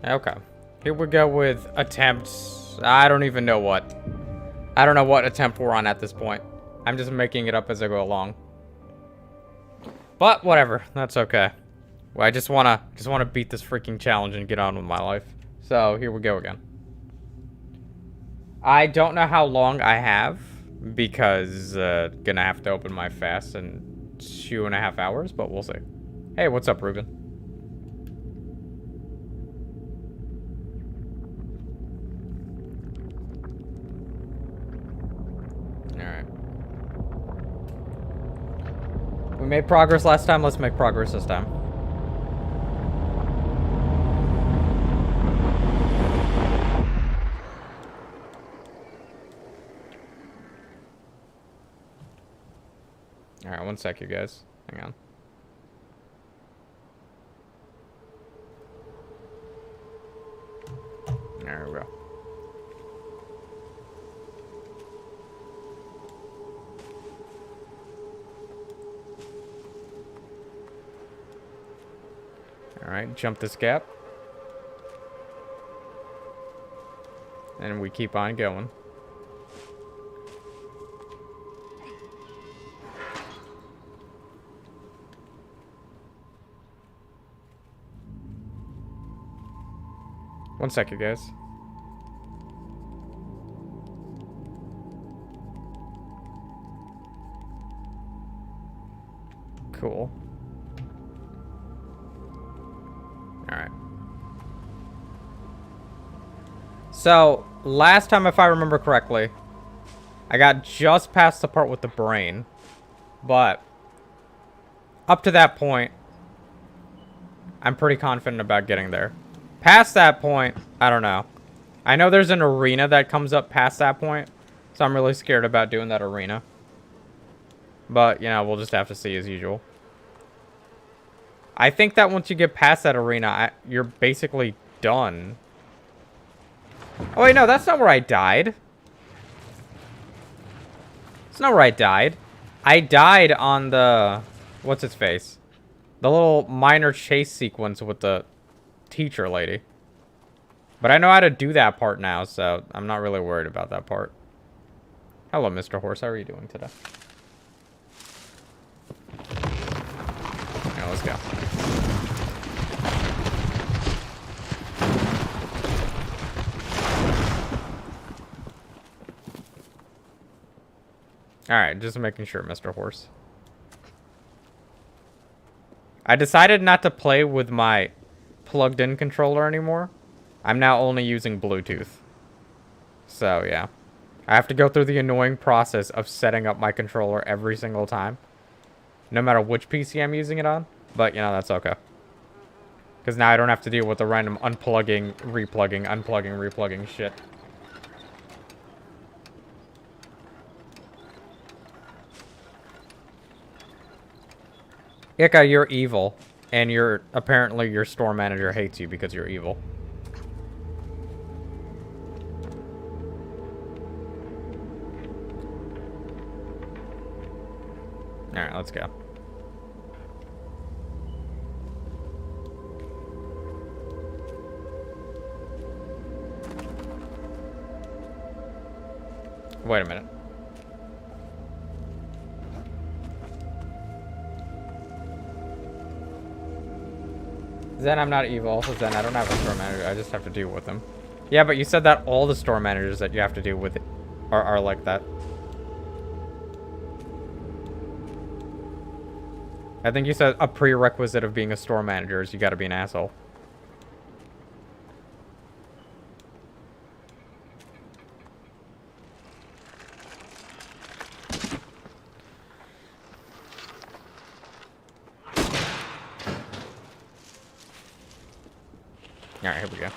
Okay. Here we go with attempts. I don't even know what. I don't know what attempt we're on at this point. I'm just making it up as I go along. But whatever, that's okay. Well, I just wanna beat this freaking challenge and get on with my life. So here we go again. I don't know how long I have because gonna have to open my fast in 2.5 hours, but we'll see. Hey, what's up, Ruben? Alright. We made progress last time, let's make progress this time. Alright, one sec, you guys. Hang on. There we go. Alright, jump this gap. And we keep on going. One sec, you guys. Cool. Alright. So, last time, if I remember correctly, I got just past the part with the brain. But, up to that point, I'm pretty confident about getting there. Past that point, I don't know. I know there's an arena that comes up past that point, so I'm really scared about doing that arena. But, you know, we'll just have to see as usual. I think that once you get past that arena, you're basically done. Oh, wait, no, that's not where I died. It's not where I died. I died on the... What's its face? The little minor chase sequence with the teacher lady. But I know how to do that part now, so I'm not really worried about that part. Hello, Mr. Horse. How are you doing today? Yeah, let's go. Alright, just making sure, Mr. Horse. I decided not to play with my plugged-in controller anymore. I'm now only using Bluetooth. So, yeah. I have to go through the annoying process of setting up my controller every single time. No matter which PC I'm using it on. But, you know, that's okay. Because now I don't have to deal with the random unplugging, replugging, unplugging, replugging shit. Ika, you're evil. And apparently your store manager hates you because you're evil. Alright, let's go. Wait a minute. Then I'm not evil. Then I don't have a store manager. I just have to deal with them. Yeah, but you said that all the store managers that you have to deal with are like that. I think you said a prerequisite of being a store manager is you gotta be an asshole. Alright, here we go.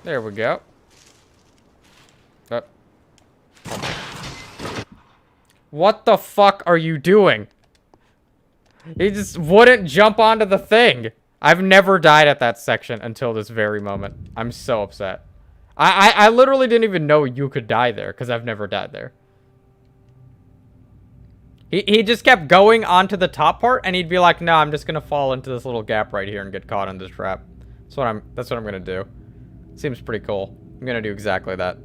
There we go. What the fuck are you doing? He just wouldn't jump onto the thing. I've never died at that section until this very moment. I'm so upset. I literally didn't even know you could die there, because I've never died there. He just kept going onto the top part, and he'd be like, no, I'm just gonna fall into this little gap right here and get caught in this trap. That's what I'm gonna do. Seems pretty cool. I'm gonna do exactly that.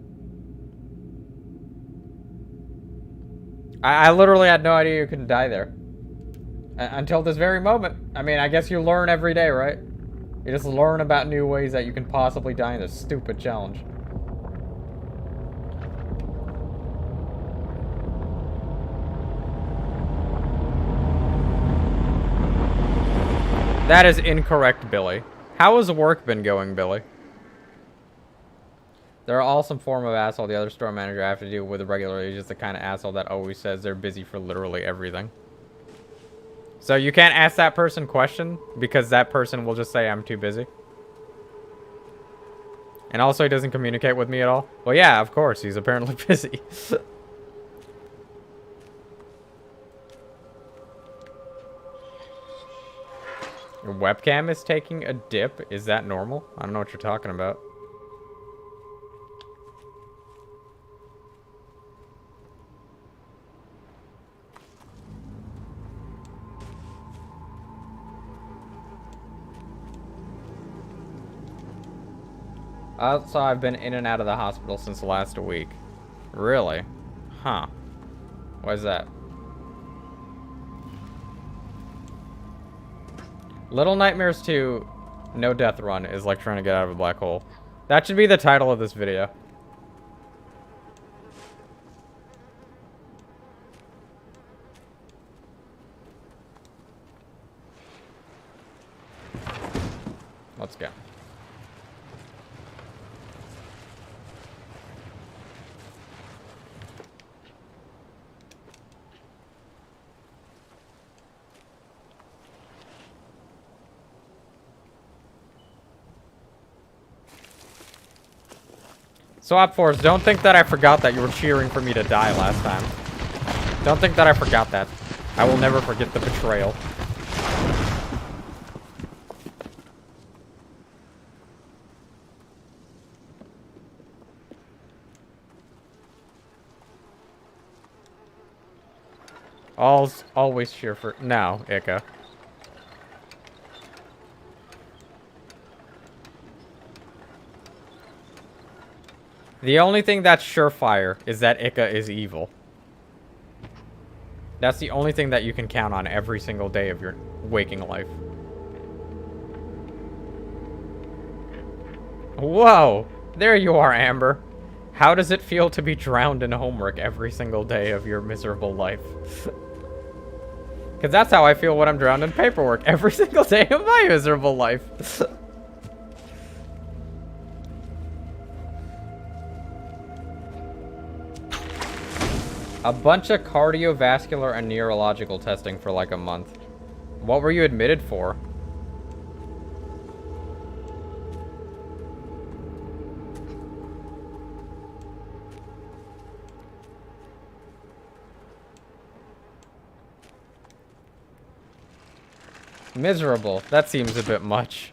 I literally had no idea you couldn't die there. Until this very moment. I mean, I guess you learn every day, right? You just learn about new ways that you can possibly die in this stupid challenge. That is incorrect, Billy. How has work been going, Billy? They're all some form of asshole. The other store manager I have to deal with regularly is just the kind of asshole that always says they're busy for literally everything. So you can't ask that person question because that person will just say I'm too busy. And also he doesn't communicate with me at all. Well, yeah, of course. He's apparently busy. Your webcam is taking a dip. Is that normal? I don't know what you're talking about. Also, I've been in and out of the hospital since last week. Really? Huh. Why is that? Little Nightmares 2, No Death Run is like trying to get out of a black hole. That should be the title of this video. Let's go. Swap Force, don't think that I forgot that you were cheering for me to die last time. Don't think that I forgot that. I will never forget the betrayal. Always cheer for... No, Ika. The only thing that's surefire is that Ika is evil. That's the only thing that you can count on every single day of your waking life. Whoa! There you are, Amber. How does it feel to be drowned in homework every single day of your miserable life? Because that's how I feel when I'm drowned in paperwork every single day of my miserable life. A bunch of cardiovascular and neurological testing for like a month. What were you admitted for? Miserable. That seems a bit much.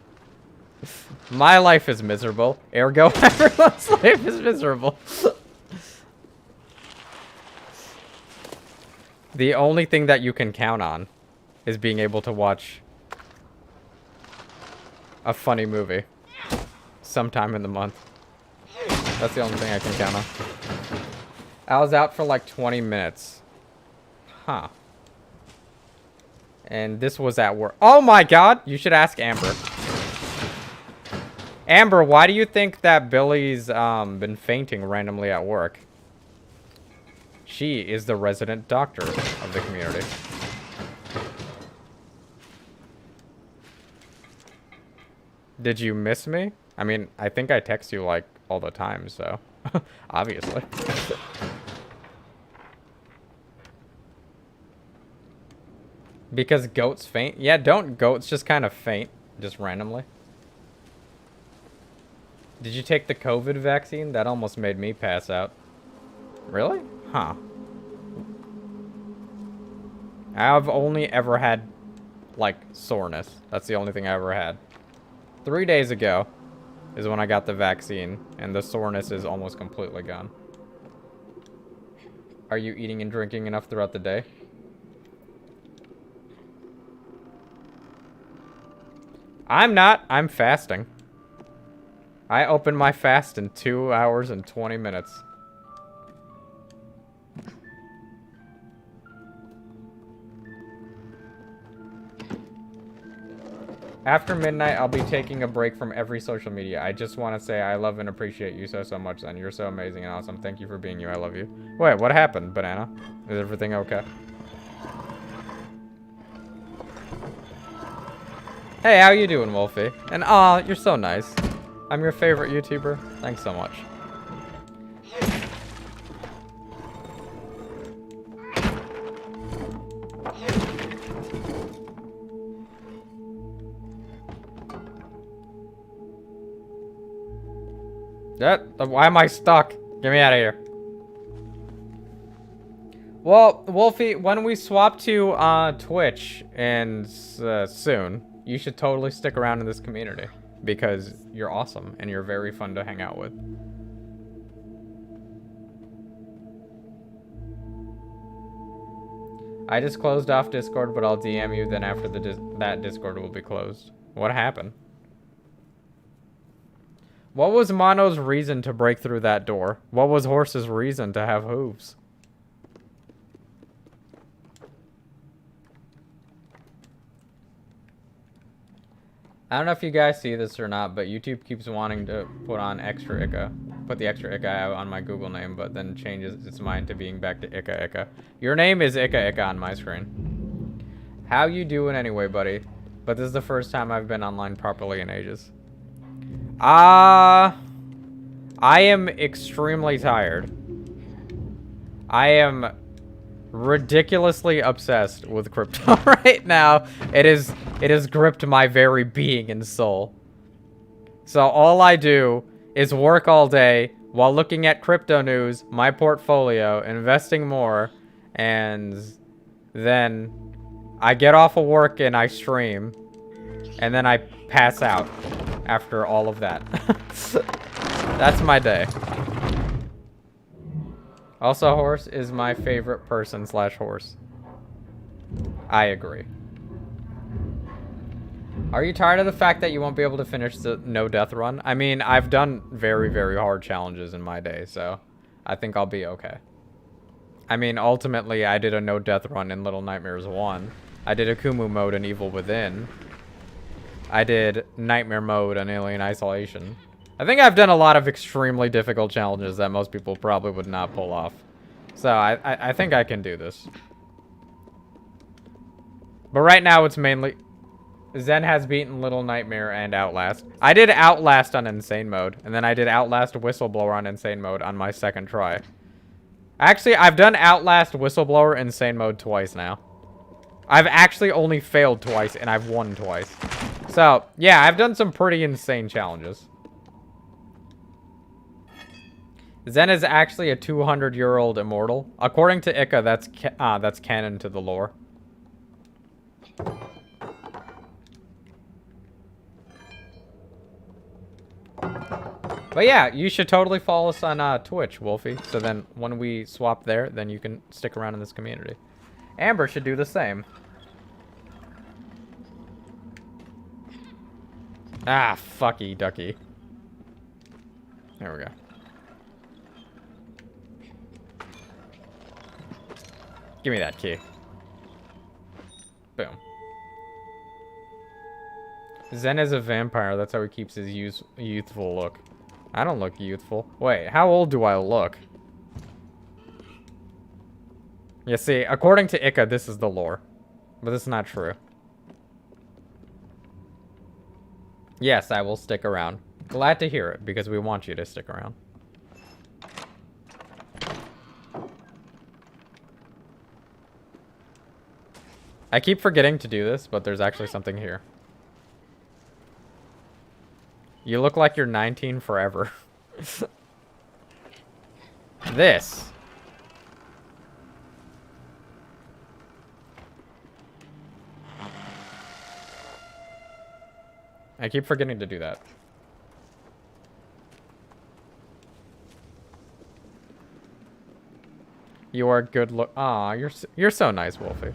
My life is miserable. Ergo, everyone's life is miserable. The only thing that you can count on is being able to watch a funny movie sometime in the month. That's the only thing I can count on. I was out for like 20 minutes. Huh. And this was at work. Oh my god! You should ask Amber. Amber, why do you think that Billy's been fainting randomly at work? She is the resident doctor of the community. Did you miss me? I mean, I think I text you like all the time, so obviously. Because goats faint? Yeah, don't goats just kind of faint just randomly? Did you take the COVID vaccine? That almost made me pass out. Really? Huh. I've only ever had, like, soreness. That's the only thing I ever had. 3 days ago, is when I got the vaccine, and the soreness is almost completely gone. Are you eating and drinking enough throughout the day? I'm not. I'm fasting. I opened my fast in 2 hours and 20 minutes. After midnight, I'll be taking a break from every social media. I just want to say I love and appreciate you so much, then. You're so amazing and awesome. Thank you for being you. I love you. Wait, what happened, Banana? Is everything okay? Hey, how you doing, Wolfie? And aw, you're so nice. I'm your favorite YouTuber. Thanks so much. Why am I stuck? Get me out of here. Well, Wolfie, when we swap to Twitch and soon, you should totally stick around in this community because you're awesome and you're very fun to hang out with. I just closed off Discord, but I'll DM you then after that Discord will be closed. What happened? What was Mono's reason to break through that door? What was Horse's reason to have hooves? I don't know if you guys see this or not, but YouTube keeps wanting to put on extra Ika. Put the extra Ika out on my Google name, but then changes its mind to being back to Ika Ika. Your name is Ika Ika on my screen. How you doing anyway, buddy? But this is the first time I've been online properly in ages. I am extremely tired. I am ridiculously obsessed with crypto right now. It has gripped my very being and soul. So all I do is work all day while looking at crypto news, my portfolio, investing more, and then I get off of work and I stream, and then I pass out after all of that. That's my day. Also, Horse is my favorite person / horse. I agree. Are you tired of the fact that you won't be able to finish the no death run? I mean, I've done very, very hard challenges in my day, so I think I'll be okay. I mean, ultimately, I did a no death run in Little Nightmares 1. I did a Kumu mode in Evil Within. I did Nightmare mode on Alien Isolation. I think I've done a lot of extremely difficult challenges that most people probably would not pull off. So I think I can do this. But right now it's mainly... Zen has beaten Little Nightmare and Outlast. I did Outlast on Insane mode. And then I did Outlast Whistleblower on Insane mode on my second try. Actually, I've done Outlast Whistleblower Insane mode twice now. I've actually only failed twice and I've won twice. So, yeah, I've done some pretty insane challenges. Zen is actually a 200-year-old immortal. According to Ika, that's canon to the lore. But yeah, you should totally follow us on Twitch, Wolfie. So then when we swap there, then you can stick around in this community. Amber should do the same. Ah, fucky ducky. There we go. Give me that key. Boom. Zen is a vampire. That's how he keeps his youthful look. I don't look youthful. Wait, how old do I look? Yeah, see, according to Ika, this is the lore. But it's not true. Yes, I will stick around. Glad to hear it, because we want you to stick around. I keep forgetting to do this, but there's actually something here. You look like you're 19 forever. This. I keep forgetting to do that. You are good look. Aw, you're so nice, Wolfie.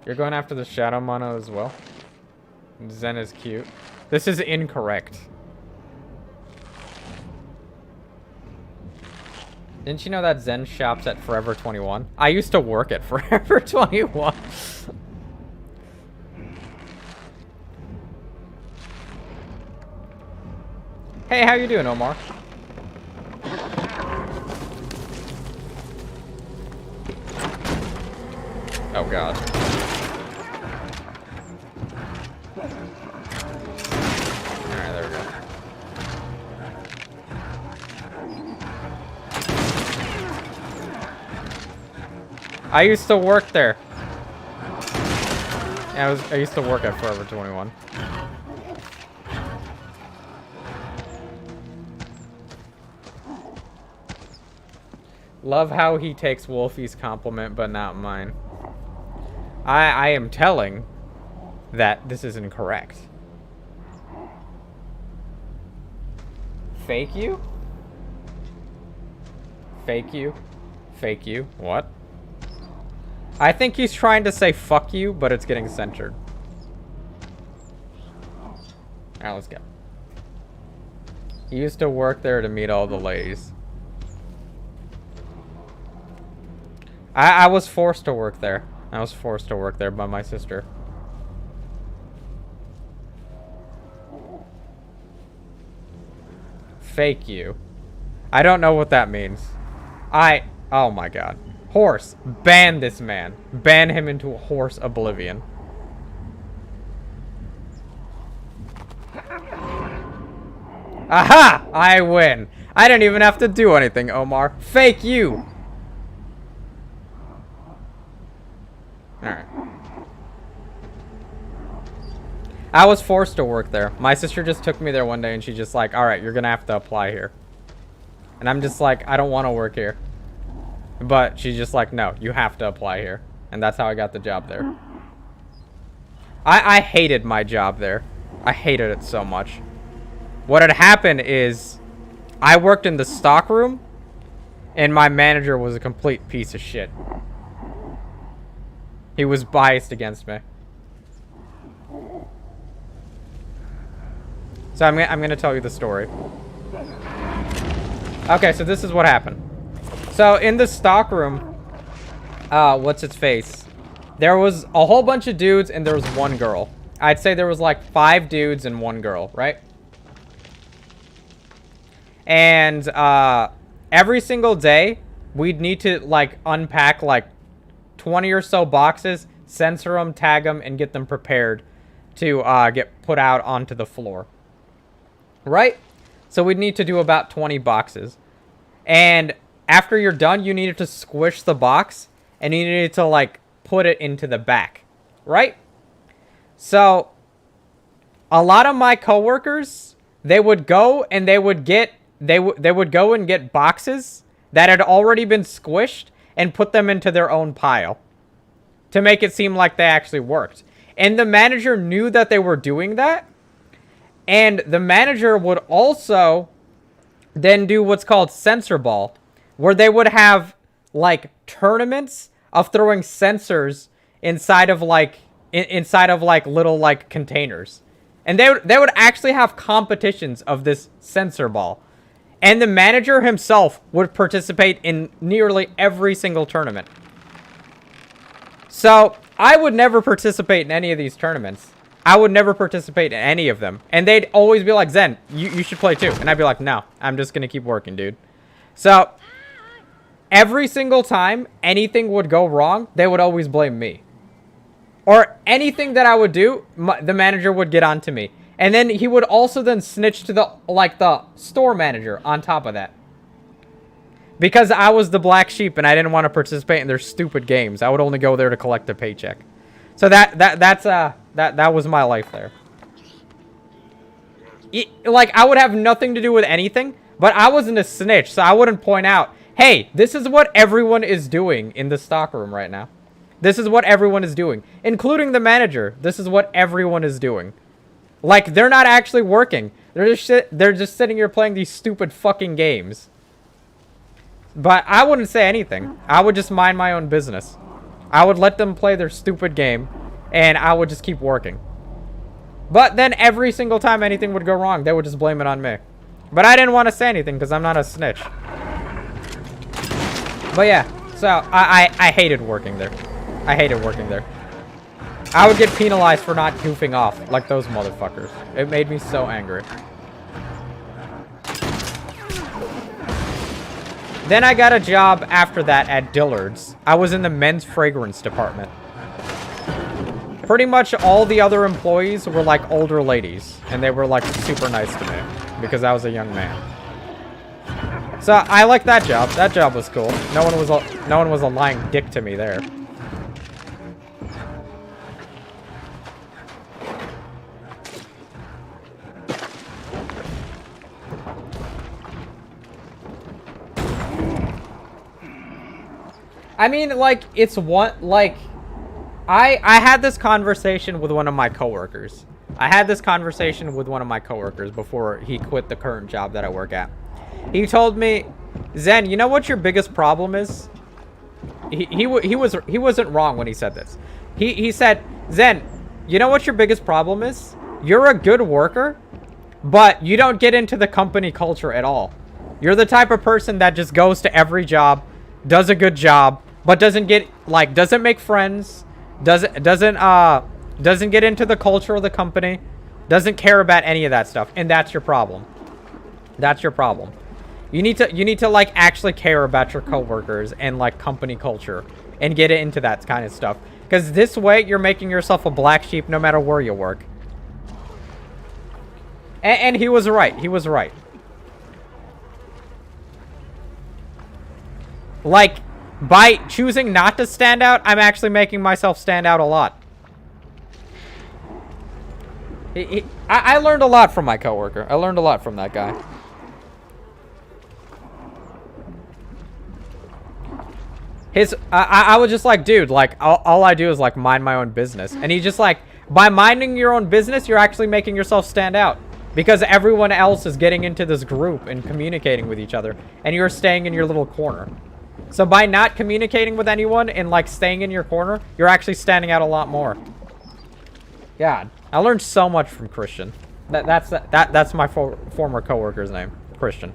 You're going after the Shadow Mono as well? Zen is cute. This is incorrect. Didn't you know that Zen shops at Forever 21? I used to work at Forever 21. Hey, how you doing, Omar? Oh, God. Alright, there we go. I used to work there. Yeah, I used to work at Forever 21. Love how he takes Wolfie's compliment, but not mine. I am telling that this is incorrect. Fake you? Fake you? Fake you? What? I think he's trying to say fuck you, but it's getting censored. Alright, let's go. He used to work there to meet all the ladies. I was forced to work there. I was forced to work there by my sister. Fake you. I don't know what that means. Oh my God. Horse. Ban this man. Ban him into a horse oblivion. Aha! I win. I didn't even have to do anything, Omar. Fake you. Alright. I was forced to work there. My sister just took me there one day and she's just like, alright, you're gonna have to apply here. And I'm just like, I don't want to work here. But she's just like, no, you have to apply here. And that's how I got the job there. I hated my job there. I hated it so much. What had happened is I worked in the stock room and my manager was a complete piece of shit. He was biased against me. So I'm gonna tell you the story. Okay, so this is what happened. So in the stock room, what's its face? There was a whole bunch of dudes and there was one girl. I'd say there was like 5 dudes and 1 girl, right? And every single day, we'd need to like unpack like 20 or so boxes, censor them, tag them, and get them prepared to get put out onto the floor. Right? So we'd need to do about 20 boxes. And after you're done, you needed to squish the box and you needed to like put it into the back. Right? So a lot of my coworkers, they would go and they would go and get boxes that had already been squished and put them into their own pile to make it seem like they actually worked. And the manager knew that they were doing that. And the manager would also then do what's called censor ball, where they would have like tournaments of throwing sensors inside of like little like containers. And they would actually have competitions of this censor ball. And the manager himself would participate in nearly every single tournament. So I would never participate in any of these tournaments. I would never participate in any of them. And they'd always be like, Zen, you should play too. And I'd be like, no, I'm just going to keep working, dude. So every single time anything would go wrong, they would always blame me. Or anything that I would do, the manager would get onto me. And then he would also then snitch to the store manager on top of that. Because I was the black sheep and I didn't want to participate in their stupid games. I would only go there to collect a paycheck. So that was my life there. Like, I would have nothing to do with anything, but I wasn't a snitch, so I wouldn't point out, hey, this is what everyone is doing in the stockroom right now. This is what everyone is doing, including the manager. This is what everyone is doing. Like, they're not actually working. They're just sitting here playing these stupid fucking games. But I wouldn't say anything. I would just mind my own business. I would let them play their stupid game, and I would just keep working. But then every single time anything would go wrong, they would just blame it on me. But I didn't want to say anything because I'm not a snitch. But yeah, so I hated working there. I hated working there. I would get penalized for not goofing off like those motherfuckers. It made me so angry. Then I got a job after that at Dillard's. I was in the men's fragrance department. Pretty much all the other employees were like older ladies. And they were like super nice to me. Because I was a young man. So I liked that job. That job was cool. No one was a lying dick to me there. I mean, like, it's one, like, I had this conversation with one of my coworkers. Before he quit the current job that I work at. He told me, Zen, you know what your biggest problem is? He wasn't wrong when he said this. He said, Zen, you know what your biggest problem is? You're a good worker, but you don't get into the company culture at all. You're the type of person that just goes to every job, does a good job, but doesn't make friends, doesn't get into the culture of the company, doesn't care about any of that stuff, and that's your problem. That's your problem. You need to like actually care about your coworkers and like company culture and get into that kind of stuff. Because this way you're making yourself a black sheep no matter where you work. And he was right. He was right. Like, by choosing not to stand out, I'm actually making myself stand out a lot. I learned a lot from my coworker. I learned a lot from that guy. I was just like, dude, like, all I do is, like, mind my own business. And he's just like, by minding your own business, you're actually making yourself stand out. Because everyone else is getting into this group and communicating with each other. And you're staying in your little corner. So by not communicating with anyone and, like, staying in your corner, you're actually standing out a lot more. God, I learned so much from Christian. That's my former coworker's name, Christian.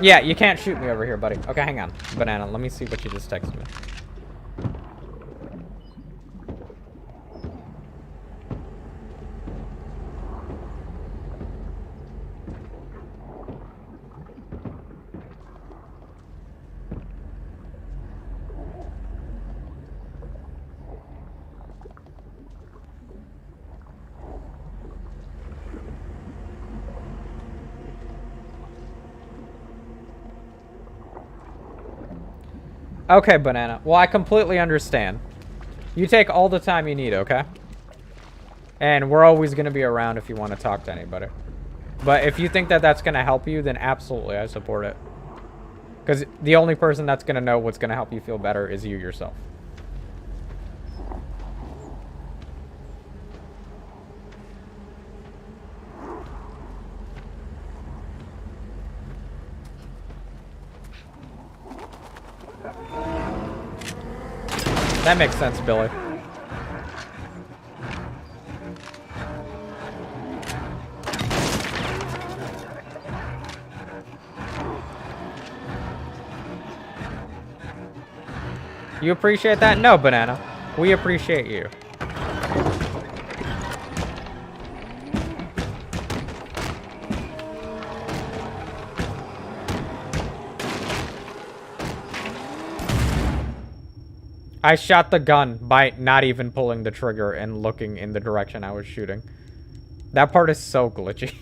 Yeah, you can't shoot me over here, buddy. Okay, hang on. Banana, let me see what you just texted me. Okay, Banana. Well, I completely understand. You take all the time you need, okay? And we're always going to be around if you want to talk to anybody. But if you think that that's going to help you, then absolutely, I support it. Because the only person that's going to know what's going to help you feel better is you yourself. That makes sense, Billy. You appreciate that? No, Banana. We appreciate you. I shot the gun by not even pulling the trigger and looking in the direction I was shooting. That part is so glitchy.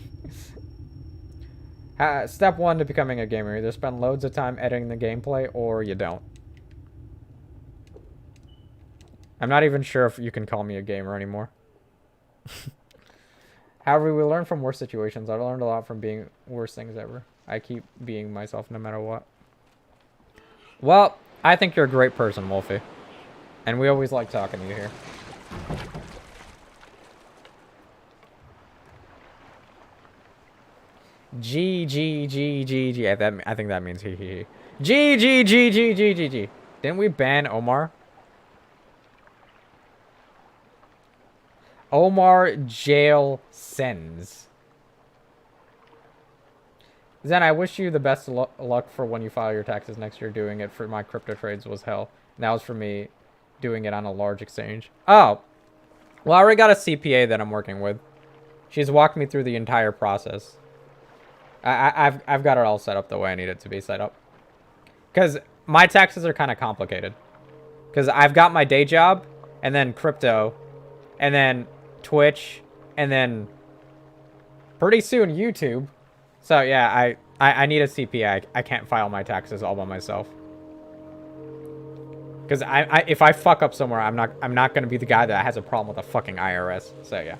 Step 1 to becoming a gamer. Either spend loads of time editing the gameplay or you don't. I'm not even sure if you can call me a gamer anymore. However, we learn from worse situations. I've learned a lot from being worst things ever. I keep being myself no matter what. Well, I think you're a great person, Wolfie. And we always like talking to you here. G, G, G, G, G. I think that means he, he, he. G, G, G, G, G, G, G. Didn't we ban Omar? Omar jail sends. Zen, I wish you the best luck for when you file your taxes next year. Doing it for my crypto trades was hell. And that was for me doing it on a large exchange. Oh. Well, I already got a CPA that I'm working with. She's walked me through the entire process. I've got it all set up the way I need it to be set up. Because my taxes are kind of complicated. Because I've got my day job, and then crypto, and then Twitch, and then pretty soon YouTube. So yeah, I need a CPA. I can't file my taxes all by myself. Because if I fuck up somewhere, I'm not gonna be the guy that has a problem with the fucking IRS. So yeah.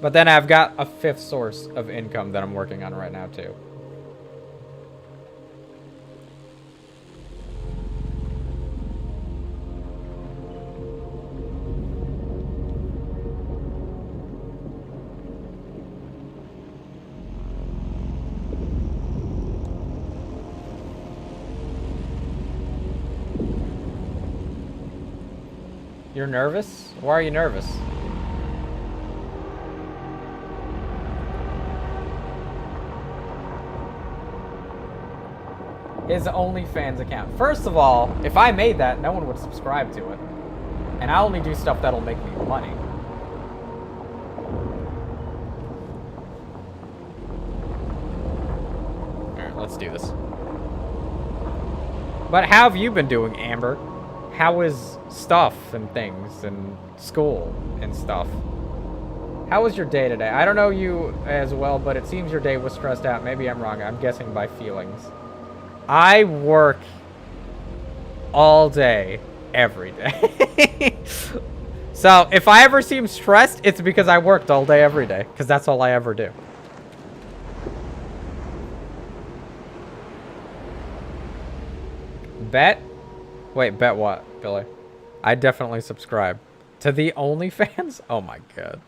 But then I've got a 5th source of income that I'm working on right now, too. You're nervous? Why are you nervous? His OnlyFans account. First of all, if I made that, no one would subscribe to it. And I only do stuff that'll make me money. Alright, let's do this. But how have you been doing, Amber? How is stuff and things and school and stuff? How was your day today? I don't know you as well, but it seems your day was stressed out. Maybe I'm wrong. I'm guessing by feelings. I work all day, every day. So if I ever seem stressed, it's because I worked all day, every day. Because that's all I ever do. Bet? Wait, bet what, Billy? I definitely subscribe. To the OnlyFans? Oh my god.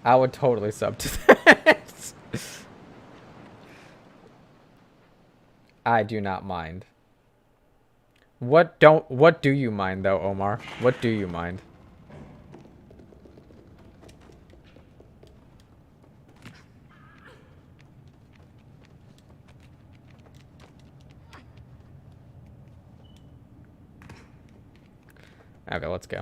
I would totally sub to that. I do not mind. What do you mind though, Omar? What do you mind? Okay, let's go.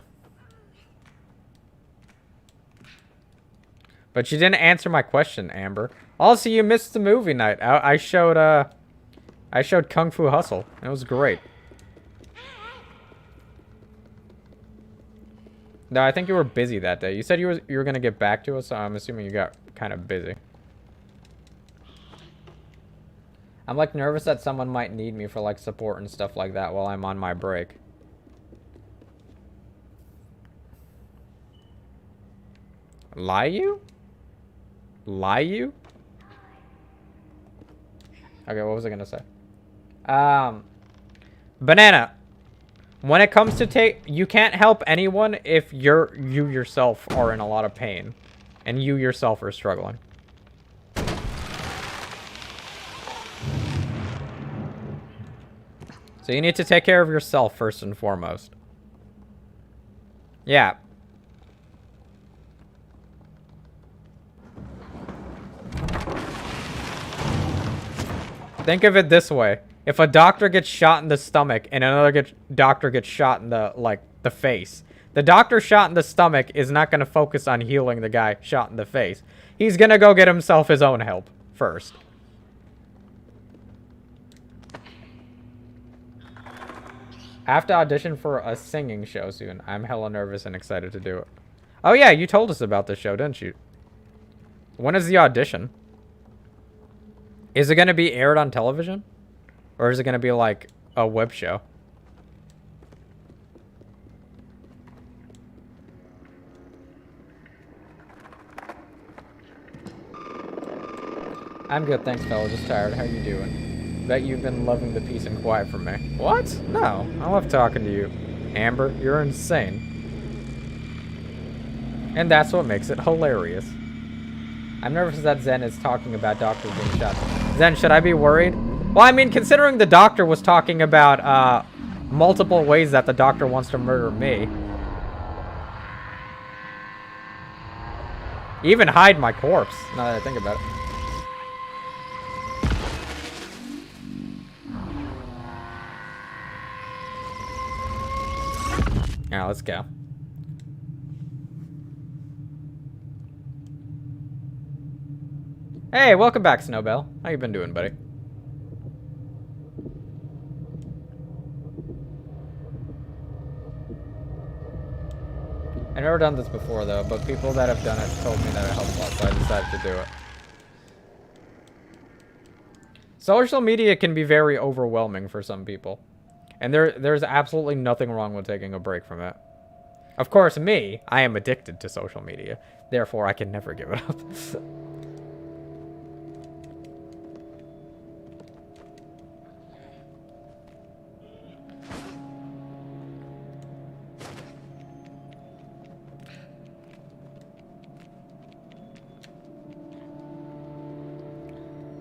But you didn't answer my question, Amber. Also, you missed the movie night. I showed Kung Fu Hustle. It was great. No, I think you were busy that day. You said you were gonna get back to us, so I'm assuming you got kind of busy. I'm like nervous that someone might need me for like support and stuff like that while I'm on my break. Lie you? Lie you? Okay, what was I gonna say? Banana. When it comes to you can't help anyone if you yourself are in a lot of pain. And you yourself are struggling. So you need to take care of yourself first and foremost. Yeah. Think of it this way. If a doctor gets shot in the stomach and another doctor gets shot in the face, the doctor shot in the stomach is not going to focus on healing the guy shot in the face. He's going to go get himself his own help first. I have to audition for a singing show soon. I'm hella nervous and excited to do it. Oh yeah, you told us about this show, didn't you? When is the audition? Is it going to be aired on television? Or is it going to be like a web show? I'm good, thanks, fella. Just tired. How you doing? Bet you've been loving the peace and quiet from me. What? No. I love talking to you. Amber, you're insane. And that's what makes it hilarious. I'm nervous that Zen is talking about doctors being shot. Zen, should I be worried? Well, I mean, considering the doctor was talking about multiple ways that the doctor wants to murder me. Even hide my corpse, now that I think about it. Alright, let's go. Hey, welcome back, Snowbell. How you been doing, buddy? I've never done this before, though, but people that have done it told me that it helps a lot, so I decided to do it. Social media can be very overwhelming for some people. And there's absolutely nothing wrong with taking a break from it. Of course, me, I am addicted to social media. Therefore, I can never give it up.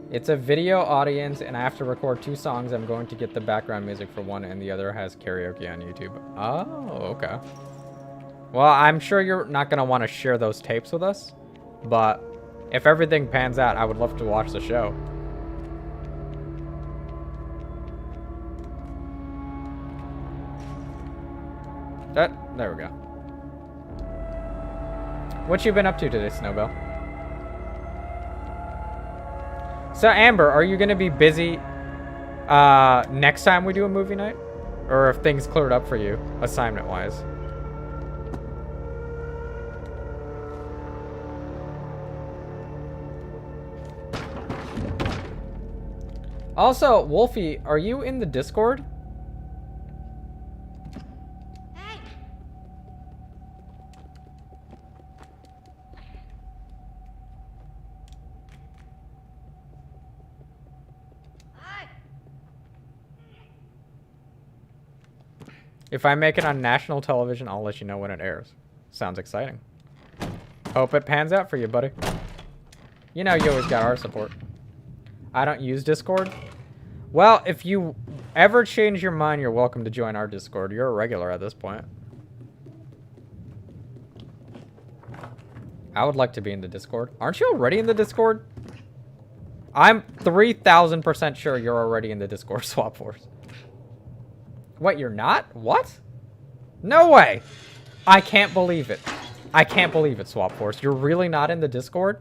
It's a video audience, and I have to record 2 songs. I'm going to get the background music for one, and the other has karaoke on YouTube. Oh, okay. Well, I'm sure you're not going to want to share those tapes with us, but if everything pans out, I would love to watch the show. There we go. What you been up to today, Snowbell? So, Amber, are you going to be busy next time we do a movie night? Or if things cleared up for you, assignment-wise? Also, Wolfie, are you in the Discord? Hey. Hi. If I make it on national television, I'll let you know when it airs. Sounds exciting. Hope it pans out for you, buddy. You know you always got our support. I don't use Discord. Well, if you ever change your mind, you're welcome to join our Discord. You're a regular at this point. I would like to be in the Discord. Aren't you already in the Discord? I'm 3,000% sure you're already in the Discord, Swap Force. What, you're not? What? No way. I can't believe it. I can't believe it, Swap Force. You're really not in the Discord?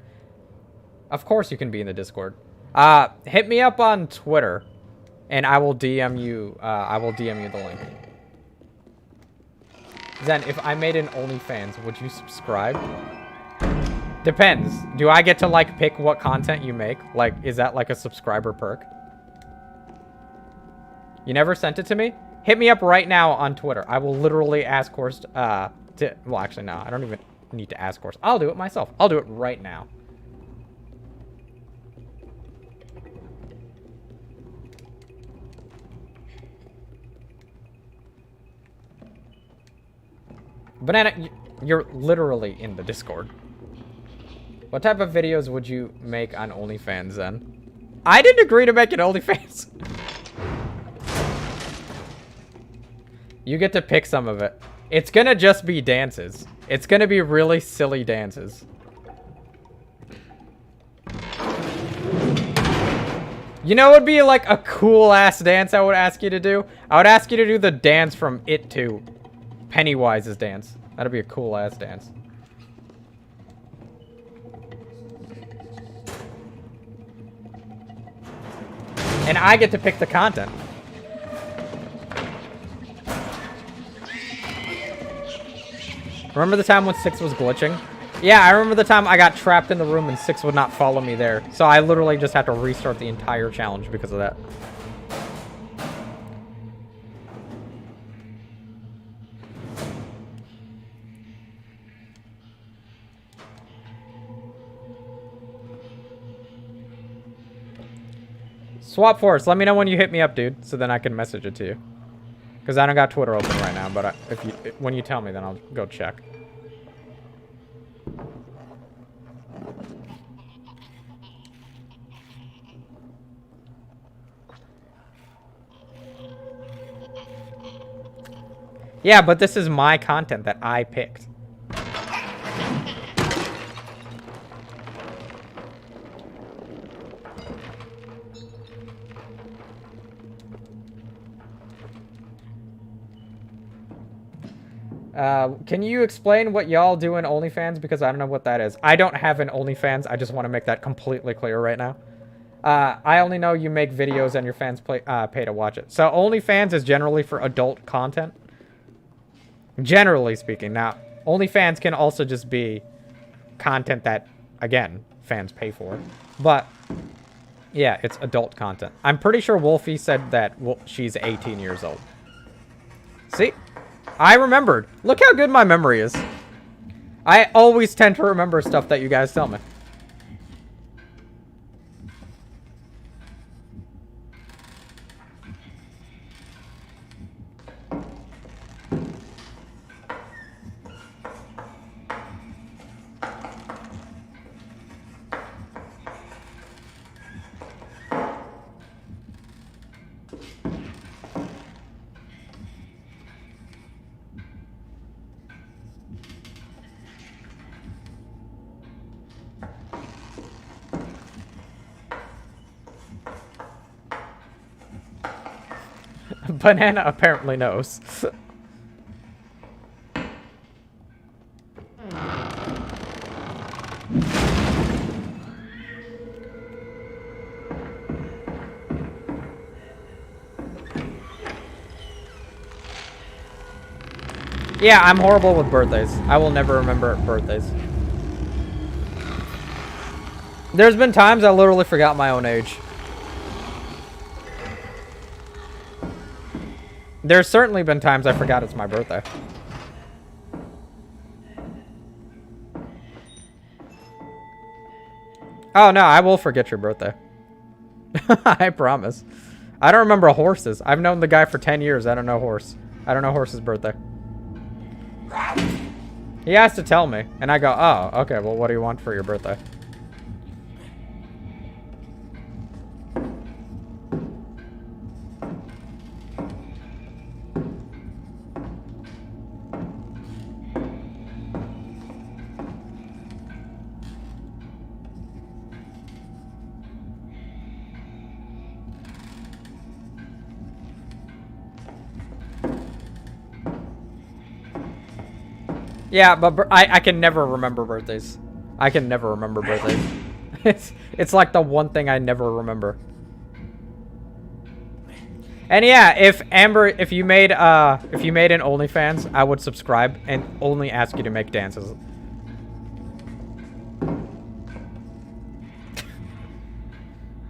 Of course you can be in the Discord. Hit me up on Twitter, and I will DM you. I will DM you the link. Zen, if I made an OnlyFans, would you subscribe? Depends. Do I get to like pick what content you make? Like, is that like a subscriber perk? You never sent it to me? Hit me up right now on Twitter. I will literally ask Horst. Well, actually, no. I don't even need to ask Horst. I'll do it myself. I'll do it right now. Banana, you're literally in the Discord. What type of videos would you make on OnlyFans then? I didn't agree to make an OnlyFans. You get to pick some of it. It's gonna just be dances. It's gonna be really silly dances. You know what would be like a cool ass dance I would ask you to do? I would ask you to do the dance from It 2. Pennywise's dance. That'd be a cool ass dance. And I get to pick the content. Remember the time when 6 was glitching? Yeah, I remember the time I got trapped in the room and 6 would not follow me there. So I literally just had to restart the entire challenge because of that. Swap Force, let me know when you hit me up, dude, so then I can message it to you. Because I don't got Twitter open right now, but when you tell me, then I'll go check. Yeah, but this is my content that I picked. Can you explain what y'all do in OnlyFans? Because I don't know what that is. I don't have an OnlyFans. I just want to make that completely clear right now. I only know you make videos and your fans pay to watch it. So OnlyFans is generally for adult content. Generally speaking. Now, OnlyFans can also just be content that, again, fans pay for. But, yeah, it's adult content. I'm pretty sure Wolfie said that she's 18 years old. See? I remembered. Look how good my memory is. I always tend to remember stuff that you guys tell me. Banana apparently knows. Yeah, I'm horrible with birthdays. I will never remember birthdays. There's been times I literally forgot my own age. There's certainly been times I forgot it's my birthday. Oh, no, I will forget your birthday. I promise. I don't remember horses. I've known the guy for 10 years. I don't know horse. I don't know horse's birthday. He has to tell me. And I go, oh, okay, well, what do you want for your birthday? Yeah, but I can never remember birthdays. I can never remember birthdays. It's like the one thing I never remember. And yeah, if Amber, if you made an OnlyFans, I would subscribe and only ask you to make dances.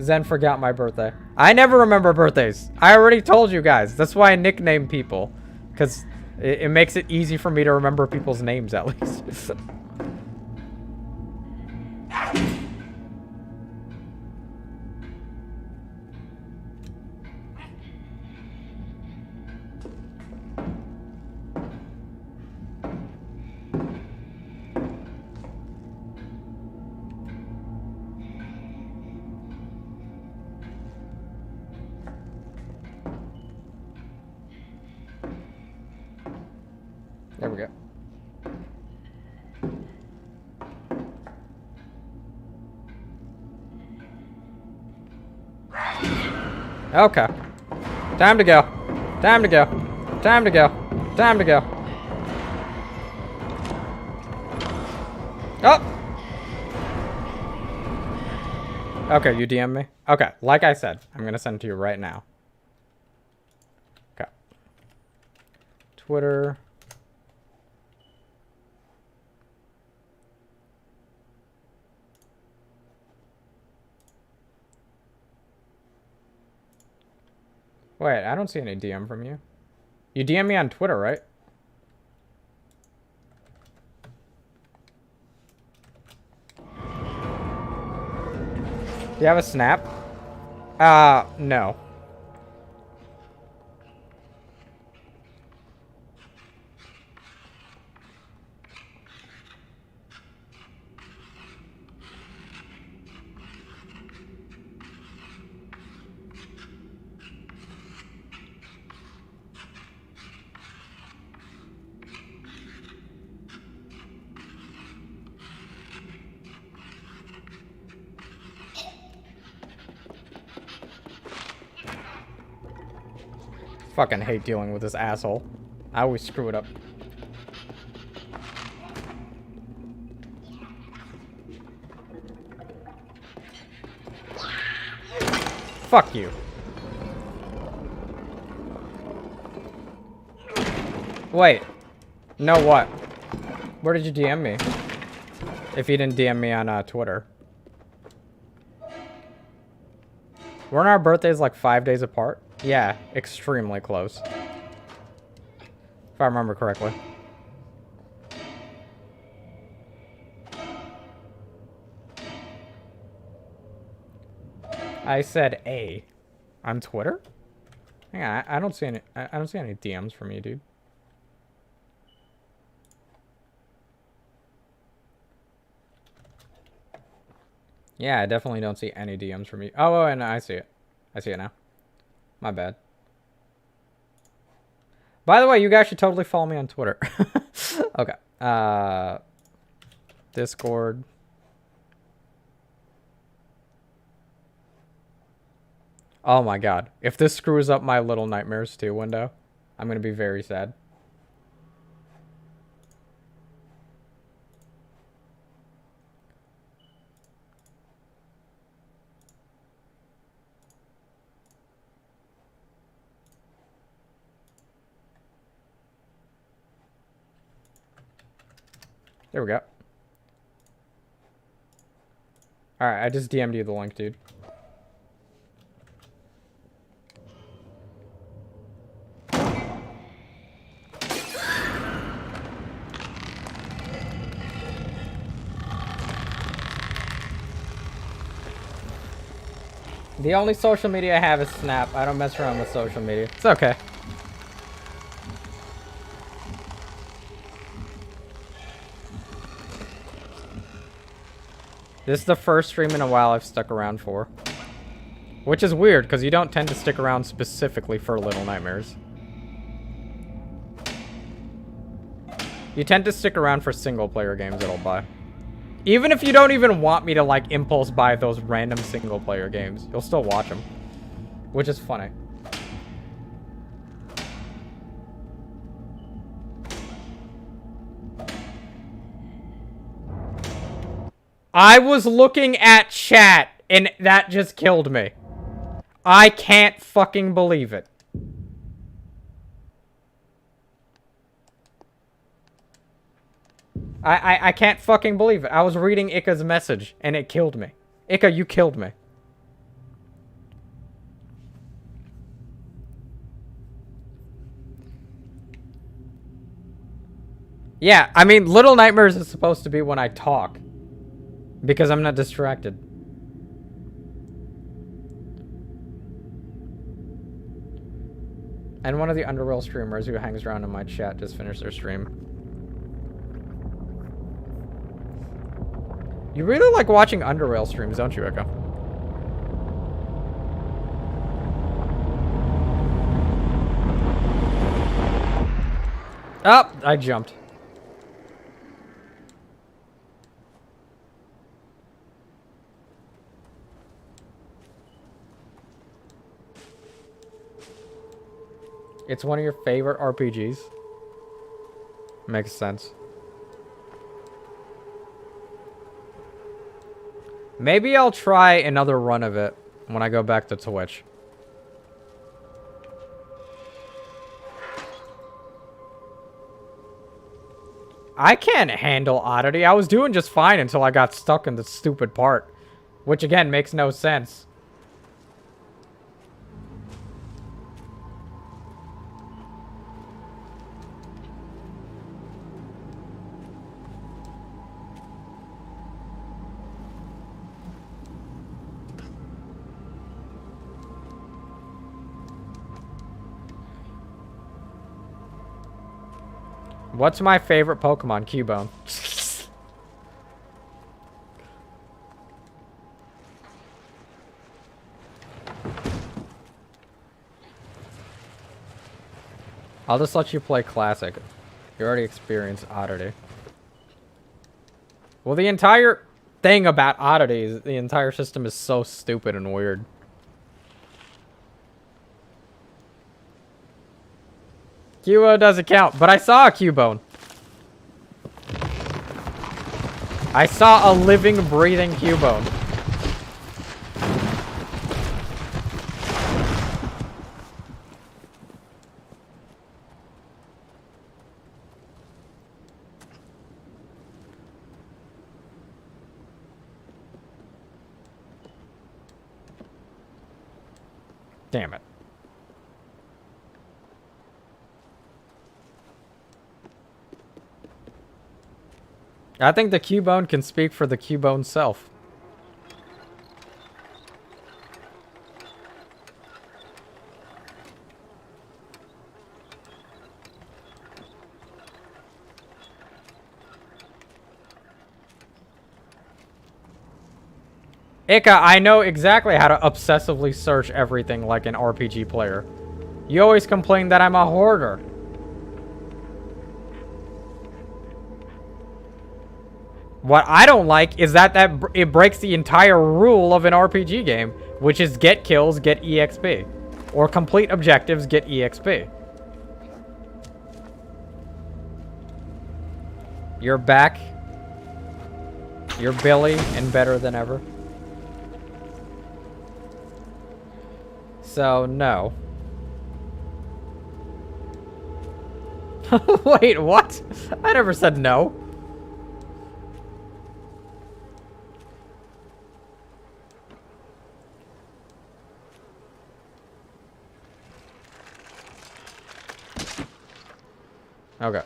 Zen forgot my birthday. I never remember birthdays. I already told you guys. That's why I nickname people, because it makes it easy for me to remember people's names, at least. There we go. Okay. Time to go. Time to go. Time to go. Time to go. Oh! Okay, you DM me? Okay, like I said, I'm gonna send it to you right now. Okay. Twitter. Wait, I don't see any DM from you. You DM me on Twitter, right? Do you have a snap? No. Fucking hate dealing with this asshole. I always screw it up. Fuck you. Wait. No what? Where did you DM me? If you didn't DM me on Twitter. Weren't our birthdays like 5 days apart? Yeah, extremely close. If I remember correctly. I said A on Twitter? Yeah, I don't see any I don't see any DMs from you, dude. Yeah, I definitely don't see any DMs from you. Oh, and I see it. I see it now. My bad. By the way, you guys should totally follow me on Twitter. Okay. Discord. Oh my god. If this screws up my Little Nightmares 2 window, I'm going to be very sad. There we go. Alright, I just DM'd you the link, dude. The only social media I have is Snap. I don't mess around with social media. It's okay. This is the first stream in a while I've stuck around for. Which is weird, because you don't tend to stick around specifically for Little Nightmares. You tend to stick around for single-player games that I'll buy. Even if you don't even want me to, like, impulse buy those random single-player games, you'll still watch them. Which is funny. I was looking at chat, and that just killed me. I can't fucking believe it. I can't fucking believe it. I was reading Ika's message, and it killed me. Ika, you killed me. Yeah, I mean, Little Nightmares is supposed to be when I talk. Because I'm not distracted. And one of the Underworld streamers who hangs around in my chat just finished their stream. You really like watching Underworld streams, don't you, Echo? Oh, I jumped. It's one of your favorite RPGs. Makes sense. Maybe I'll try another run of it when I go back to Twitch. I can't handle Oddity. I was doing just fine until I got stuck in the stupid part. Which, again, makes no sense. What's my favorite Pokemon? Cubone. I'll just let you play Classic. You already experienced Oddity. Well, the entire thing about Oddity is the entire system is so stupid and weird. Cubone doesn't count, but I saw a Cubone. I saw a living, breathing Cubone. Damn it. I think the Cubone can speak for the Cubone self. Ika, I know exactly how to obsessively search everything like an RPG player. You always complain that I'm a hoarder. What I don't like is that it breaks the entire rule of an RPG game, which is get kills, get EXP. Or complete objectives, get EXP. You're back. You're Billy and better than ever. So, no. Wait, what? I never said no. Okay.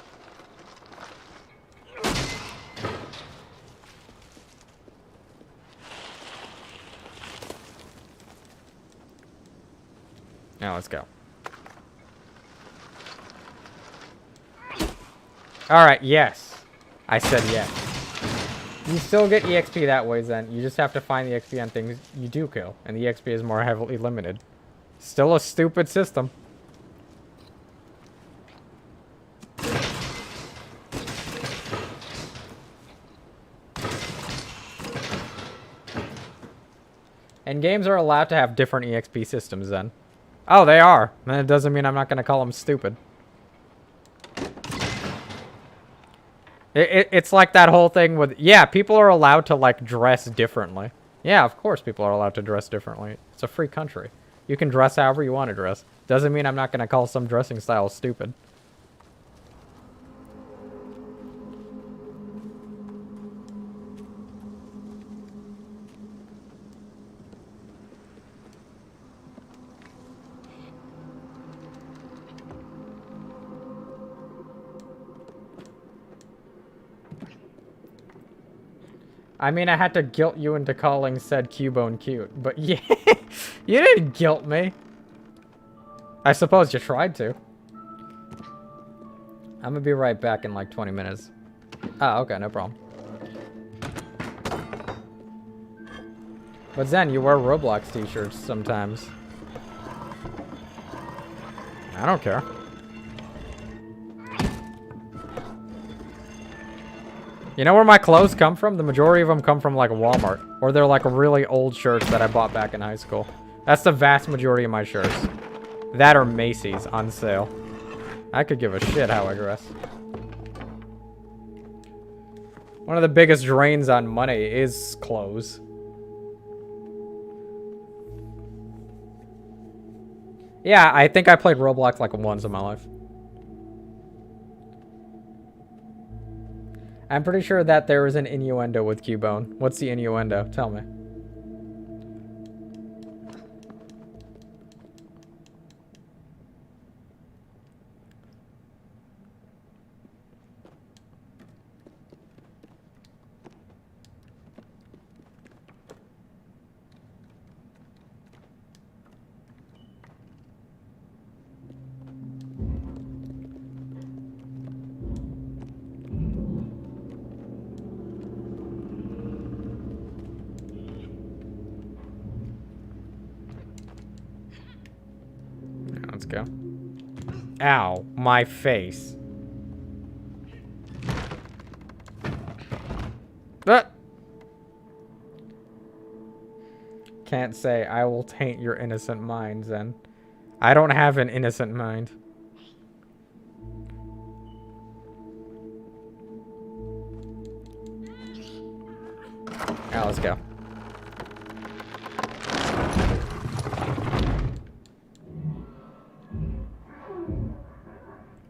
Now let's go. Alright, yes. I said yes. You still get EXP that way, then. You just have to find the EXP on things you do kill. And the EXP is more heavily limited. Still a stupid system. And games are allowed to have different EXP systems then. Oh, they are. Then it doesn't mean I'm not going to call them stupid. It's like that whole thing with... Yeah, people are allowed to, like, dress differently. Yeah, of course people are allowed to dress differently. It's a free country. You can dress however you want to dress. Doesn't mean I'm not going to call some dressing styles stupid. I mean, I had to guilt you into calling said Cubone cute, but yeah, you didn't guilt me. I suppose you tried to. I'm gonna be right back in like 20 minutes. Ah, okay, no problem. But Zen, you wear Roblox t-shirts sometimes. I don't care. You know where my clothes come from? The majority of them come from, like, Walmart. Or they're, like, really old shirts that I bought back in high school. That's the vast majority of my shirts. That or Macy's on sale. I could give a shit how I dress. One of the biggest drains on money is clothes. Yeah, I think I played Roblox, like, once in my life. I'm pretty sure that there is an innuendo with Cubone. What's the innuendo? Tell me. go. Ow, my face. Ah! Can't say I will taint your innocent minds then. I don't have an innocent mind. Now let's go.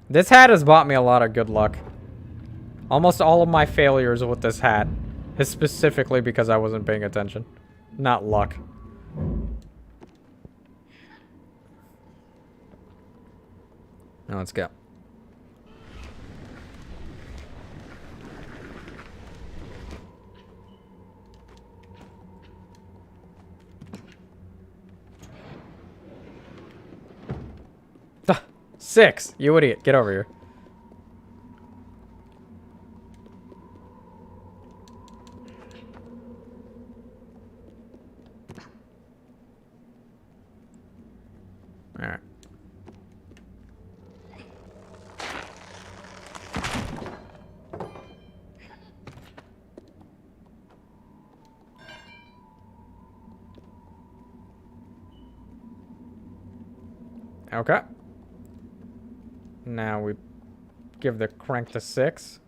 This hat has bought me a lot of good luck. Almost all of my failures with this hat is specifically because I wasn't paying attention. Not luck. Now let's go. Ah, 6! You idiot. Get over here. Alright. Okay. Now we give the crank to 6.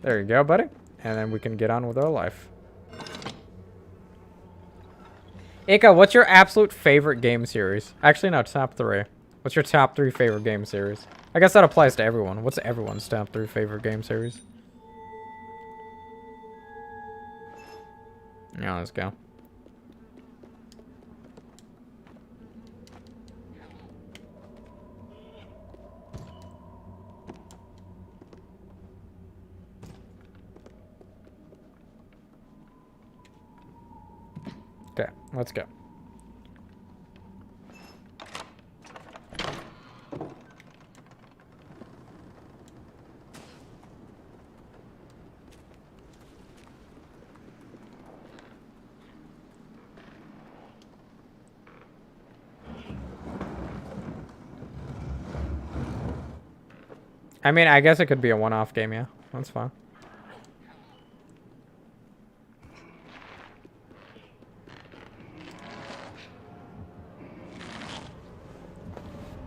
There you go, buddy. And then we can get on with our life. Ika, what's your absolute favorite game series? Actually, no, top 3. What's your top 3 favorite game series? I guess that applies to everyone. What's everyone's top 3 favorite game series? Now let's go. Okay, let's go. I mean, I guess it could be a one-off game, yeah. That's fine.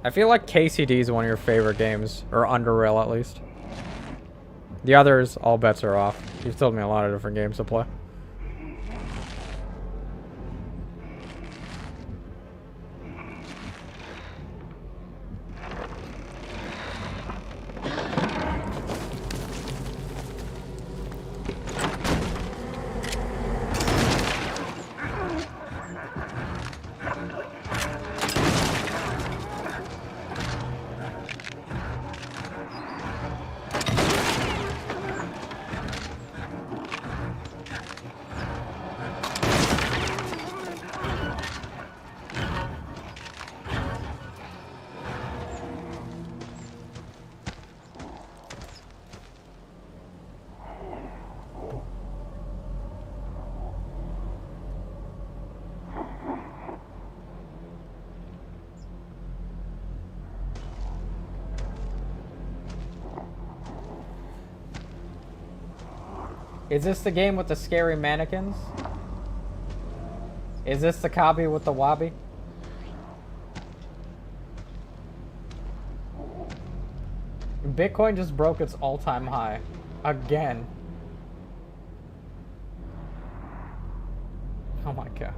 I feel like KCD is one of your favorite games, or Underrail at least. The others, all bets are off. You've told me a lot of different games to play. Is this the game with the scary mannequins? Is this the copy with the wobby? Bitcoin just broke its all-time high. Again. Oh my god.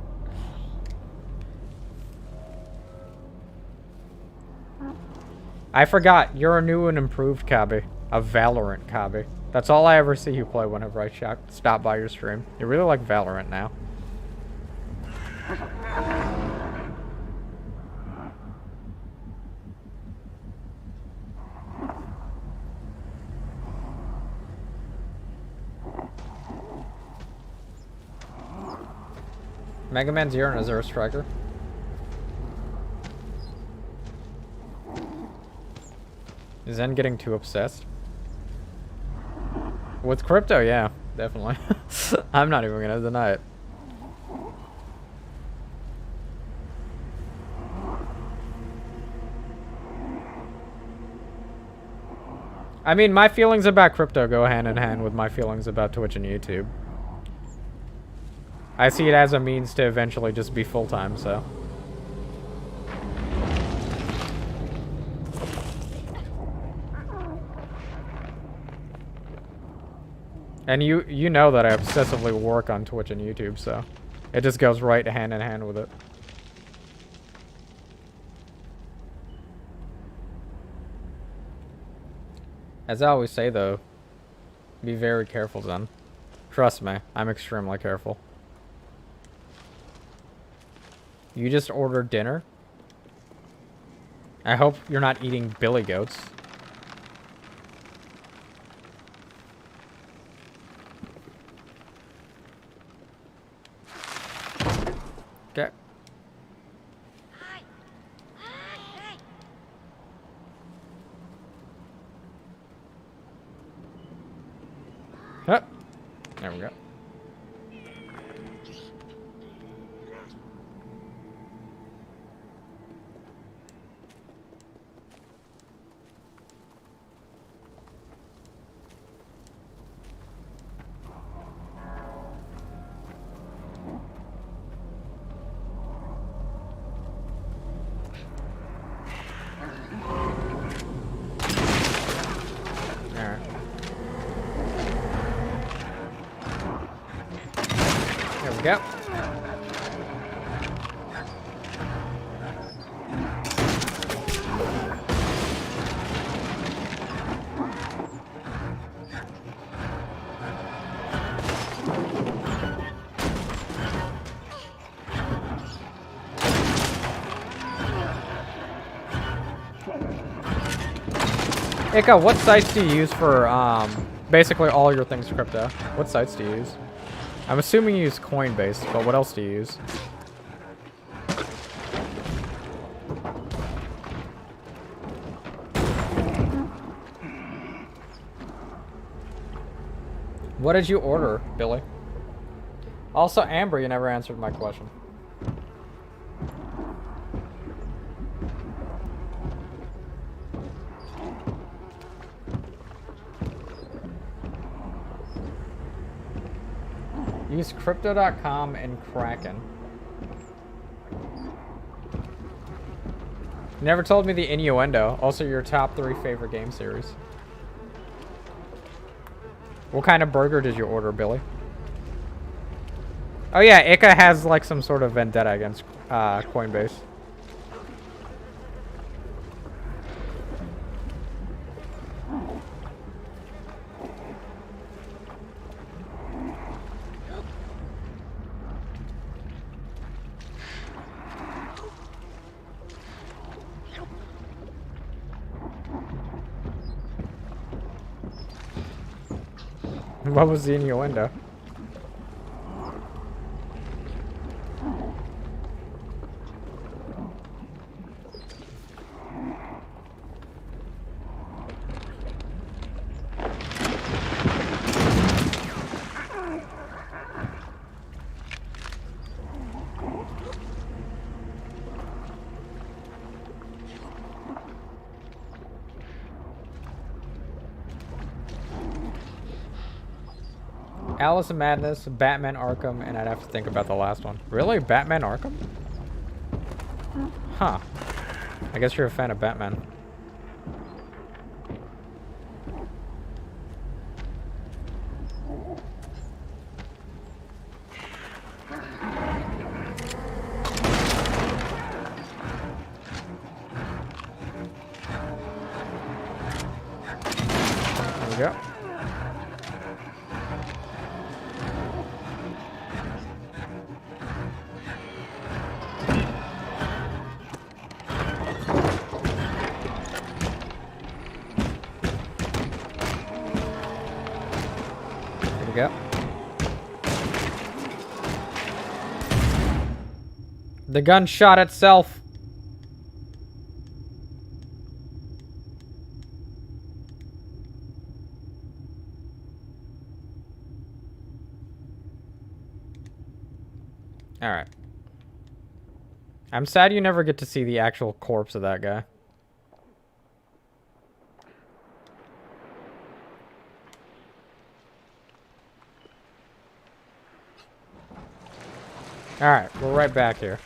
I forgot, you're a new and improved Kabi. A Valorant Kabi. That's all I ever see you play whenever I stop by your stream. You really like Valorant now. Mega Man Zero and a Zero Striker. Is Zen getting too obsessed? With crypto, yeah, definitely. I'm not even gonna deny it. I mean, my feelings about crypto go hand in hand with my feelings about Twitch and YouTube. I see it as a means to eventually just be full-time, so. And you know that I obsessively work on Twitch and YouTube, so it just goes right hand in hand with it. As I always say, though, be very careful, Zen. Trust me, I'm extremely careful. You just ordered dinner? I hope you're not eating billy goats. Okay. Hi. Hey. Huh. There we go. Alright. There we go. Ika, what sites do you use for basically all your things crypto? What sites do you use? I'm assuming you use Coinbase, but what else do you use? What did you order, Billy? Also, Amber, you never answered my question. Use crypto.com and Kraken. Never told me the innuendo. Also, your top 3 favorite game series. What kind of burger did you order, Billy? Oh yeah, Ika has like some sort of vendetta against Coinbase. What was the innuendo? Alice in Madness, Batman Arkham, and I'd have to think about the last one. Really? Batman Arkham? Huh. I guess you're a fan of Batman. There we go. Go. The gun shot itself. All right. I'm sad you never get to see the actual corpse of that guy. Alright, we're right back here.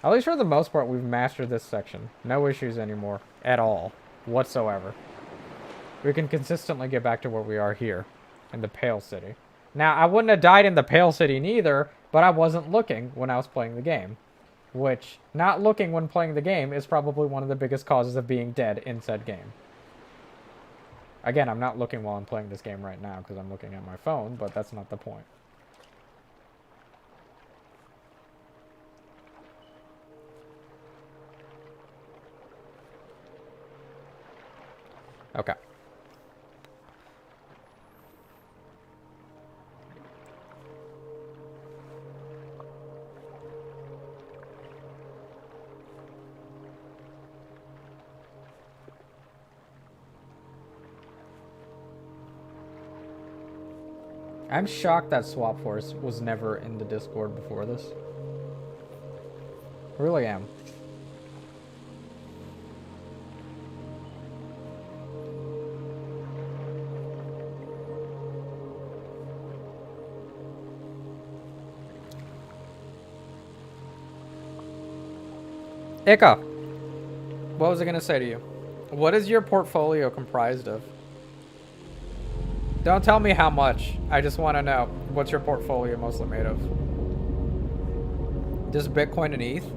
At least for the most part, we've mastered this section. No issues anymore. At all. Whatsoever. We can consistently get back to where we are here. In the Pale City. Now, I wouldn't have died in the Pale City neither, but I wasn't looking when I was playing the game. Which, not looking when playing the game is probably one of the biggest causes of being dead in said game. Again, I'm not looking while I'm playing this game right now because I'm looking at my phone, but that's not the point. Okay. I'm shocked that Swap Force was never in the Discord before this. Really am. Ika, what was I gonna say to you? What is your portfolio comprised of? Don't tell me how much. I just want to know what's your portfolio mostly made of. Just Bitcoin and ETH?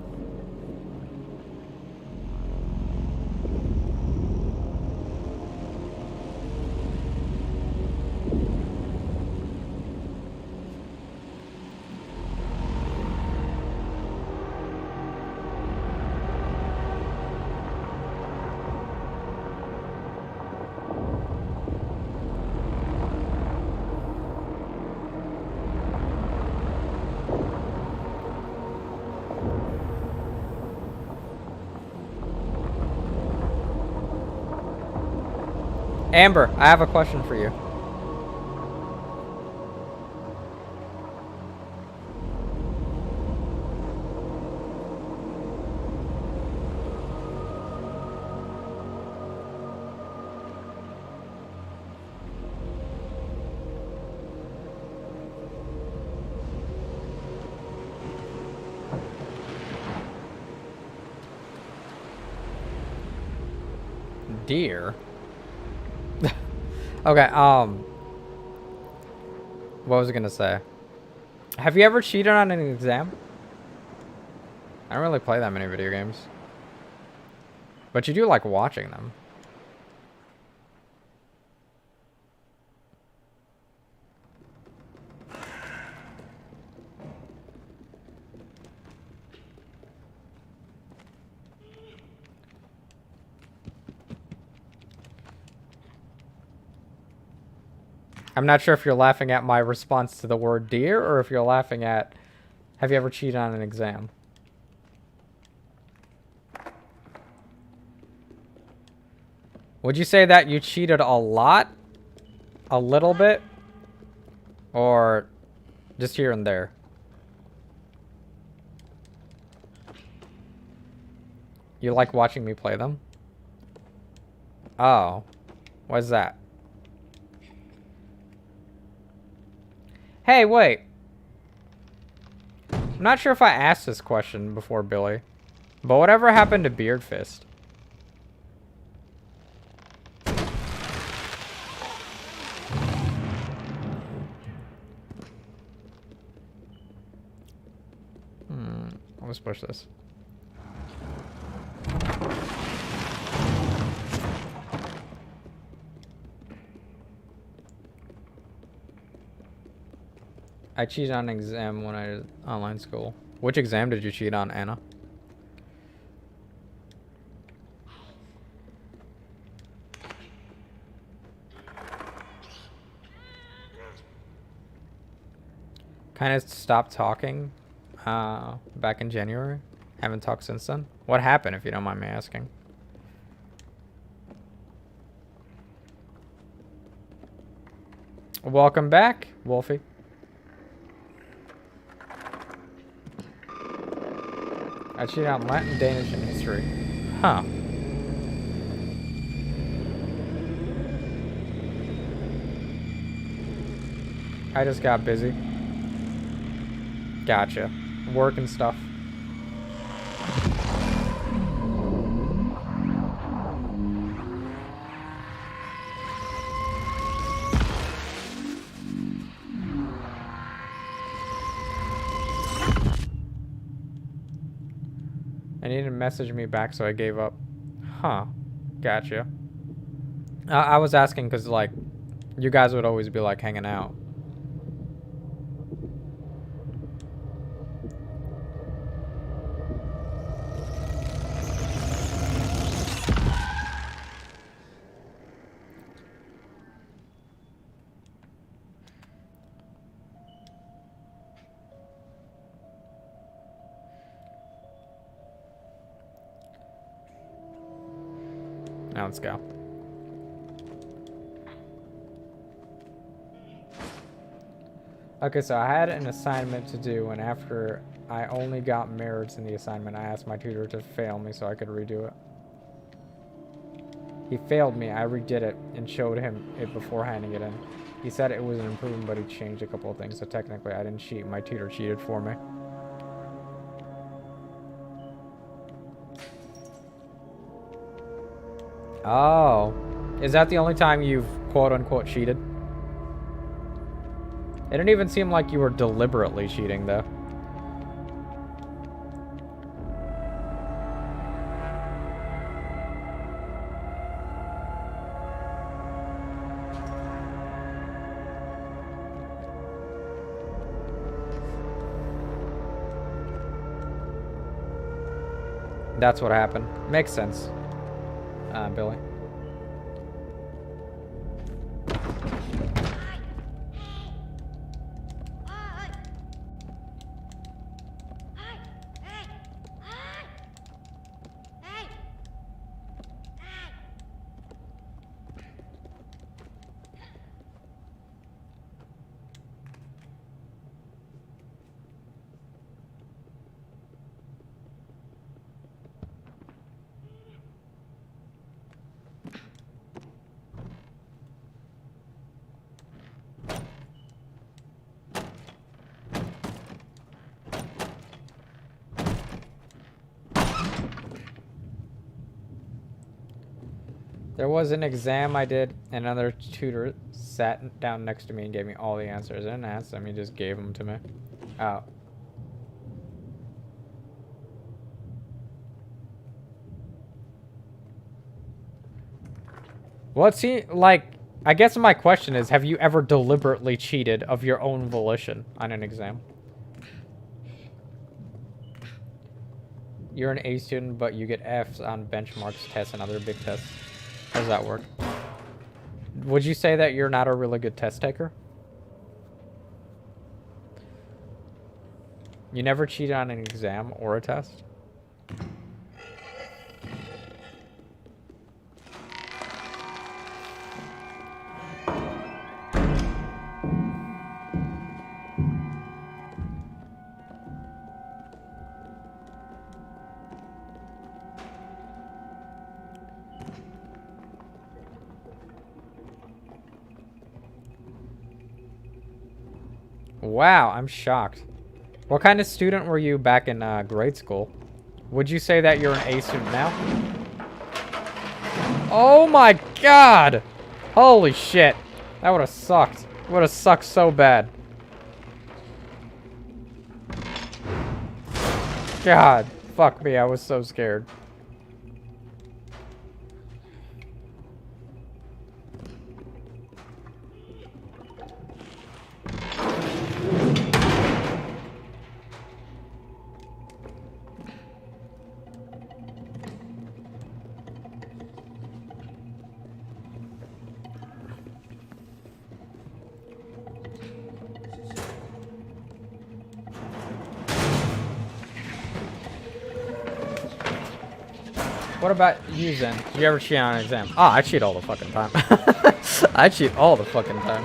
Amber, I have a question for you. Dear. Okay, what was I gonna say? Have you ever cheated on an exam? I don't really play that many video games. But you do like watching them. I'm not sure if you're laughing at my response to the word dear or if you're laughing at, have you ever cheated on an exam? Would you say that you cheated a lot? A little bit? Or just here and there? You like watching me play them? Oh. What's that? Hey, wait. I'm not sure if I asked this question before, Billy. But whatever happened to Beard Fist? Let's push this. I cheated on an exam when I did online school. Which exam did you cheat on, Anna? Kind of stopped talking back in January. Haven't talked since then. What happened, if you don't mind me asking? Welcome back, Wolfie. I cheated on Latin, Danish, and history. Huh. I just got busy. Gotcha. work and stuff. And he didn't message me back, so I gave up. Huh. Gotcha. I was asking because, like, you guys would always be, like, hanging out. Now let's go. Okay, so I had an assignment to do, and after I only got merits in the assignment, I asked my tutor to fail me so I could redo it. He failed me. I redid it and showed him it before handing it in. He said it was an improvement, but he changed a couple of things, so technically I didn't cheat. My tutor cheated for me. Oh. Is that the only time you've quote-unquote cheated? It didn't even seem like you were deliberately cheating, though. That's what happened. Makes sense. Billy. There was an exam I did, and another tutor sat down next to me and gave me all the answers. I didn't ask them, he just gave them to me. Oh. Well, it seems like, I guess my question is, have you ever deliberately cheated of your own volition on an exam? You're an A student, but you get Fs on benchmarks, tests, and other big tests. How does that work? Would you say that you're not a really good test taker? You never cheated on an exam or a test? Wow, I'm shocked. What kind of student were you back in grade school? Would you say that you're an A student now? Oh my god! Holy shit. That would have sucked. Would have sucked so bad. God, fuck me, I was so scared. What about you, Zen? Did you ever cheat on an exam? Ah, I cheat all the fucking time. I cheat all the fucking time.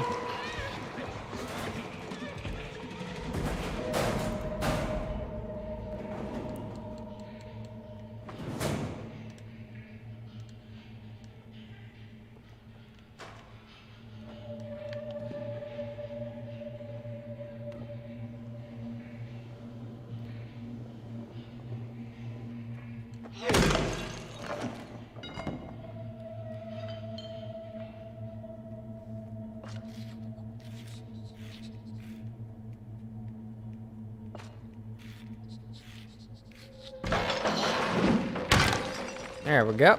There we go.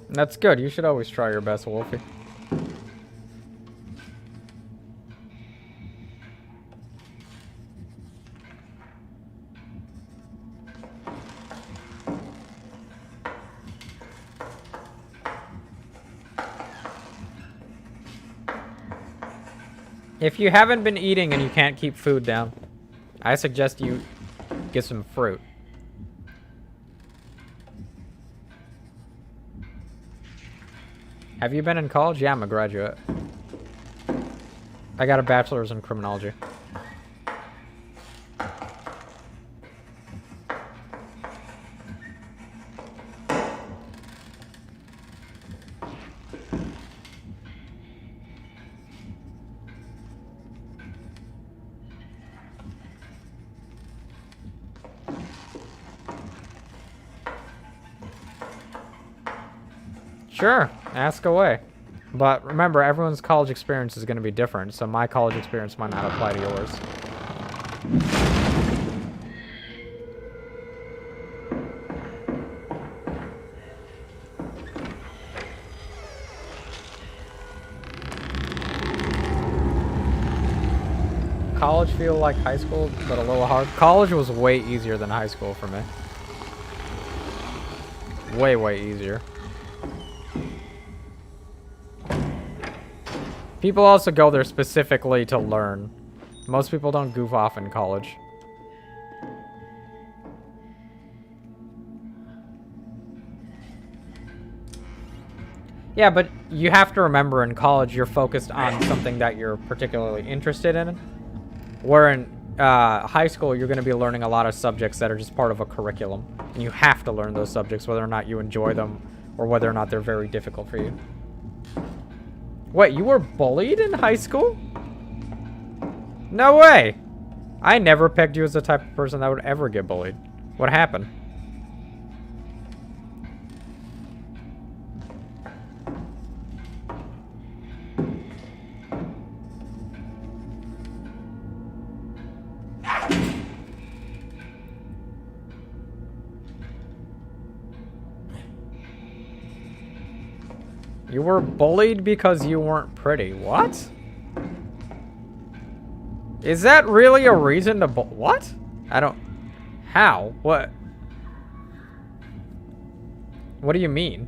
That's good. You should always try your best, Wolfie. If you haven't been eating and you can't keep food down, I suggest you get some fruit. Have you been in college? Yeah, I'm a graduate. I got a bachelor's in criminology. Sure, ask away. But remember, everyone's college experience is going to be different, so my college experience might not apply to yours. College feel like high school, but a little hard. College was way easier than high school for me. Way, way easier. People also go there specifically to learn. Most people don't goof off in college. Yeah, but you have to remember in college you're focused on something that you're particularly interested in. Where in high school you're going to be learning a lot of subjects that are just part of a curriculum. And you have to learn those subjects whether or not you enjoy them or whether or not they're very difficult for you. Wait, you were bullied in high school? No way! I never pegged you as the type of person that would ever get bullied. What happened? You were bullied because you weren't pretty. What? Is that really a reason to what? I don't... How? What? What do you mean?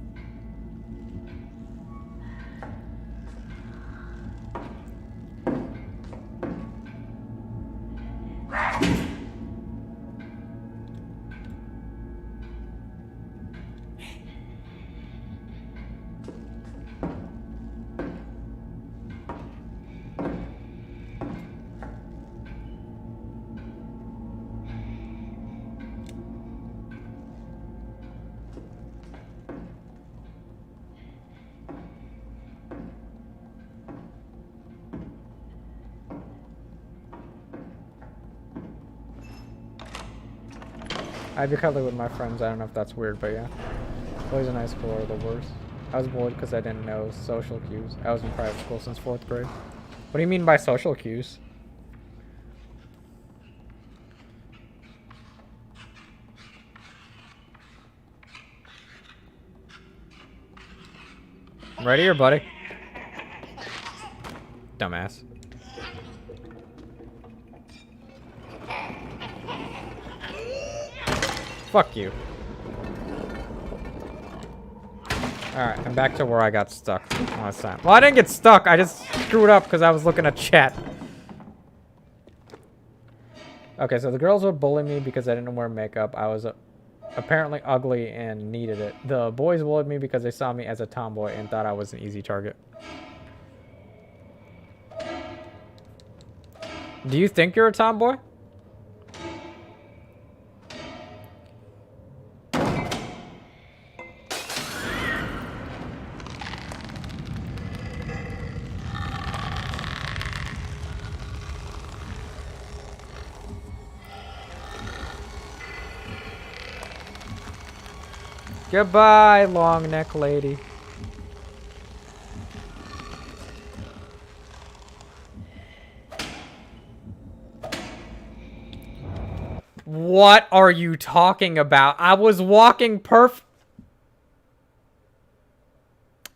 I'd be cuddly with my friends. I don't know if that's weird, but yeah. Boys in high school are the worst. I was bullied because I didn't know social cues. I was in private school since 4th grade. What do you mean by social cues? Ready here, buddy? Dumbass. Fuck you. Alright, I'm back to where I got stuck last time. Well, I didn't get stuck. I just screwed up because I was looking at chat. Okay, so the girls would bully me because I didn't wear makeup. I was apparently ugly and needed it. The boys bullied me because they saw me as a tomboy and thought I was an easy target. Do you think you're a tomboy? Goodbye, long neck lady. What are you talking about? I was walking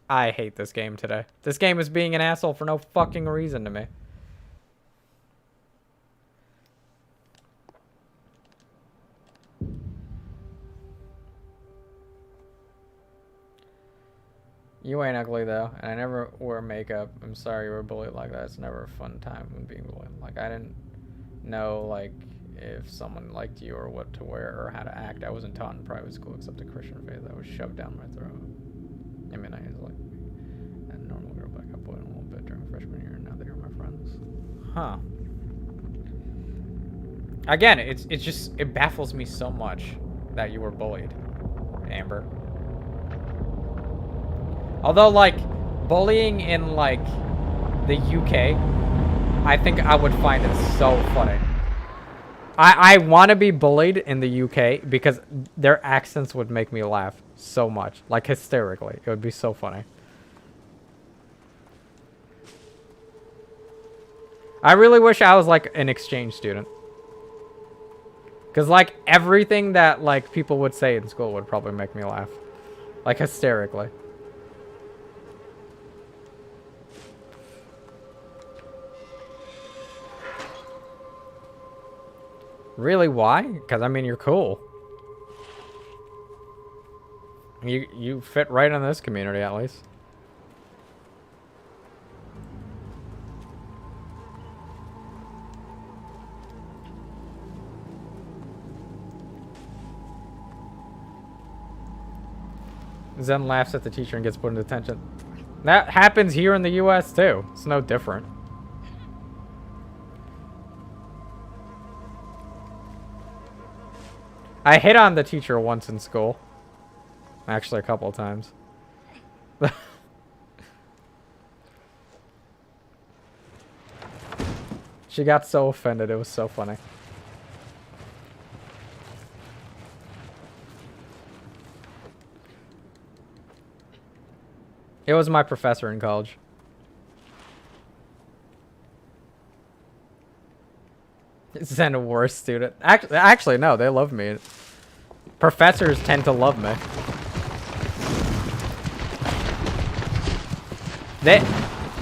I hate this game today. This game is being an asshole for no fucking reason to me. You ain't ugly though, and I never wear makeup. I'm sorry you were bullied like that. It's never a fun time when being bullied. Like, I didn't know, like, if someone liked you or what to wear or how to act. I wasn't taught in private school except the Christian faith that was shoved down my throat. I mean, I was like a normal girl, but I got bullied a little bit during freshman year, and now they're my friends. Huh. Again, it baffles me so much that you were bullied, Amber. Although, like, bullying in, like, the UK, I think I would find it so funny. I want to be bullied in the UK because their accents would make me laugh so much. Like, hysterically. It would be so funny. I really wish I was, like, an exchange student. Because, like, everything that, like, people would say in school would probably make me laugh. Like, hysterically. Really, why? Because, I mean, you're cool. You fit right in this community, at least. Zen laughs at the teacher and gets put in detention. That happens here in the US, too. It's no different. I hit on the teacher once in school. Actually, a couple of times. She got so offended. It was so funny. It was my professor in college. Zen a worst student. Actually, no, they love me. Professors tend to love me.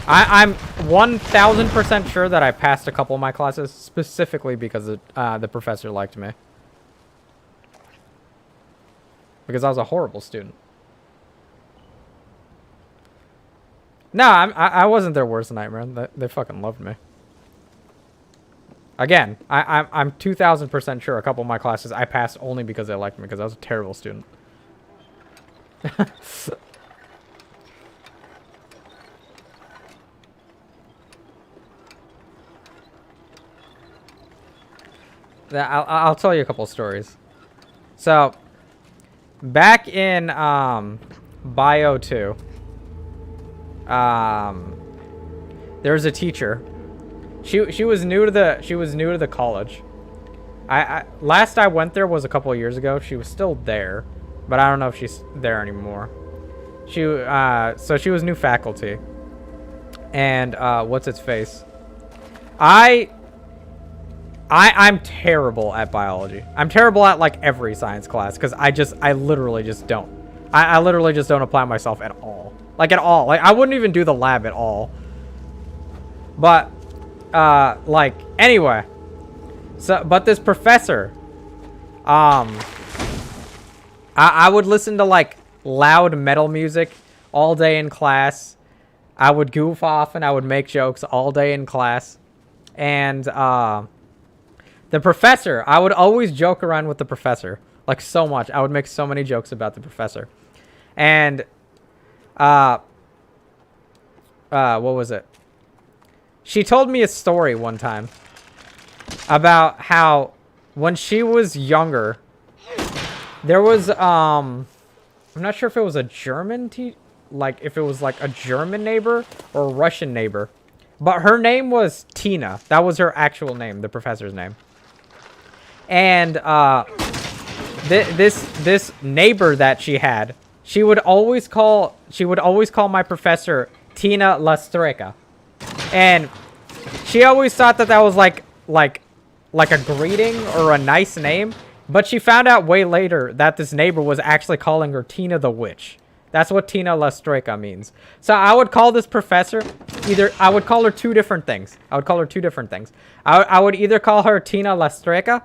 I'm 1000% sure that I passed a couple of my classes specifically because the professor liked me. Because I was a horrible student. No, I wasn't their worst nightmare. They fucking loved me. Again, I'm 2000% sure a couple of my classes I passed only because they liked me, because I was a terrible student. I'll tell you a couple of stories. So, back in Bio 2, there was a teacher. She was new to the college. Last I went there was a couple of years ago. She was still there, but I don't know if she's there anymore. So she was new faculty. And what's its face? I'm terrible at biology. I'm terrible at like every science class because I literally just don't. I literally just don't apply myself at all. Like at all. Like I wouldn't even do the lab at all. But like anyway. So but this professor I would listen to like loud metal music all day in class. I would goof off and I would make jokes all day in class. And the professor, I would always joke around with the professor. Like so much. I would make so many jokes about the professor. And what was it? She told me a story one time about how when she was younger, there was, I'm not sure if it was a German like if it was like a German neighbor or a Russian neighbor, but her name was Tina. That was her actual name, the professor's name. And this neighbor that she had, she would always call my professor Tina La Streka. And she always thought that that was like a greeting or a nice name, but she found out way later that this neighbor was actually calling her Tina the Witch. That's what Tina La Streka means. So I would call this professor I would call her two different things. I would either call her Tina La Streka,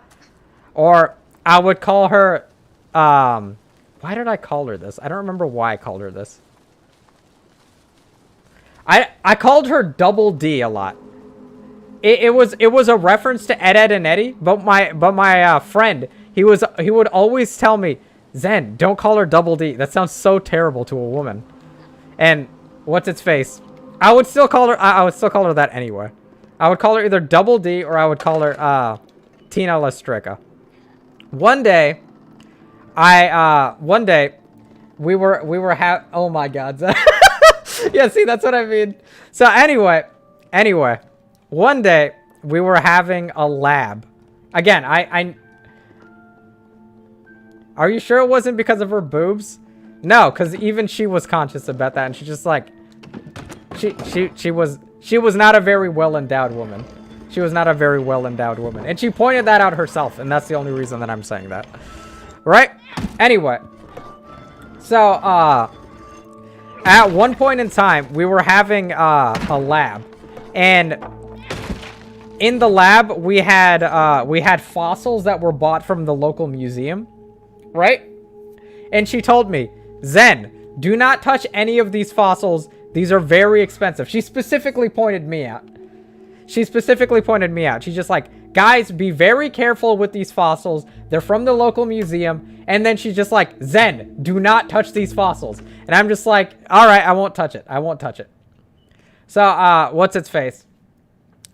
or I would call her, why did I call her this? I don't remember why I called her this. I called her Double D a lot. It was a reference to Ed and Eddie, but my friend, he would always tell me, Zen, don't call her Double D. That sounds so terrible to a woman. And what's its face? I would still call her that anyway. I would call her either Double D or I would call her Tina La Streka. One day we were oh my god. Yeah, see, that's what I mean. So anyway, one day we were having a lab. Again, are you sure it wasn't because of her boobs? No, because even she was conscious about that, and she just like, she was not a very well-endowed woman. She was not a very well-endowed woman, and she pointed that out herself, and that's the only reason that I'm saying that. Right? Anyway, so at one point in time, we were having a lab, and in the lab we had fossils that were bought from the local museum. Right? And she told me, Zen, do not touch any of these fossils. These are very expensive. She specifically pointed me out. She's just like, guys, be very careful with these fossils. They're from the local museum. And then she's just like, Zen, do not touch these fossils. And I'm just like, all right, I won't touch it. So, what's its face?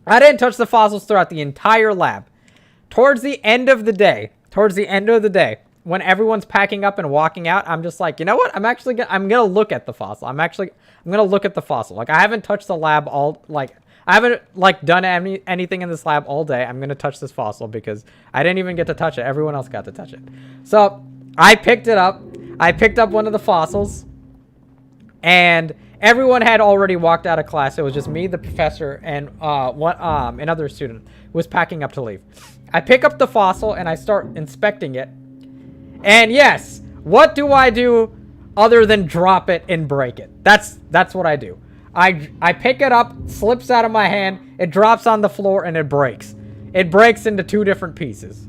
I didn't touch the fossils throughout the entire lab. Towards the end of the day, when everyone's packing up and walking out, I'm just like, you know what? I'm gonna look at the fossil. I'm gonna look at the fossil. Like, I haven't touched the lab I haven't done anything in this lab all day. I'm gonna touch this fossil because I didn't even get to touch it. Everyone else got to touch it. So I picked it up. I picked up one of the fossils, and everyone had already walked out of class. It was just me, the professor, and another student who was packing up to leave. I pick up the fossil and I start inspecting it. And yes, what do I do other than drop it and break it? That's what I do. I pick it up, slips out of my hand, it drops on the floor, and it breaks. It breaks into two different pieces.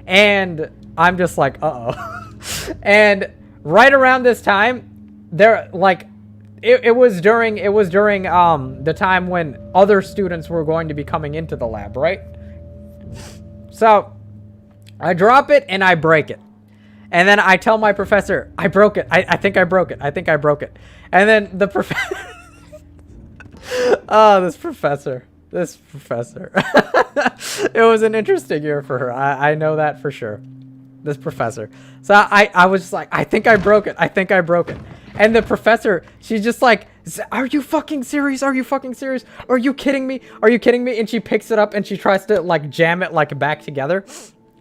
And I'm just like, uh-oh. And right around this time, it was during the time when other students were going to be coming into the lab, right? So I drop it and I break it. And then I tell my professor, I broke it. I think I broke it. And then the professor... Oh, this professor. It was an interesting year for her. I know that for sure. This professor. So I was just like, I think I broke it. And the professor, she's just like, are you fucking serious? Are you kidding me? And she picks it up and she tries to jam it back together.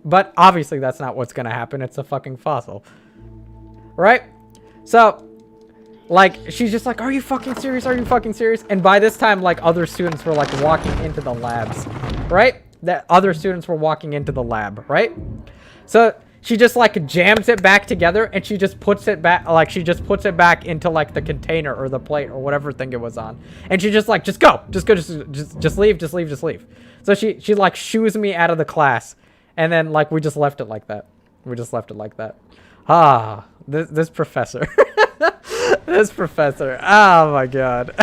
But obviously that's not what's gonna happen. It's a fucking fossil. Right? So, she's just like, are you fucking serious? And by this time, other students were walking into the labs. Right? Right? So she just jams it back together and she just puts it back, into the container or the plate or whatever thing it was on. And she just just leave. So she shoos me out of the class. And then we just left it like that. Ah, this professor. This professor. Oh my god.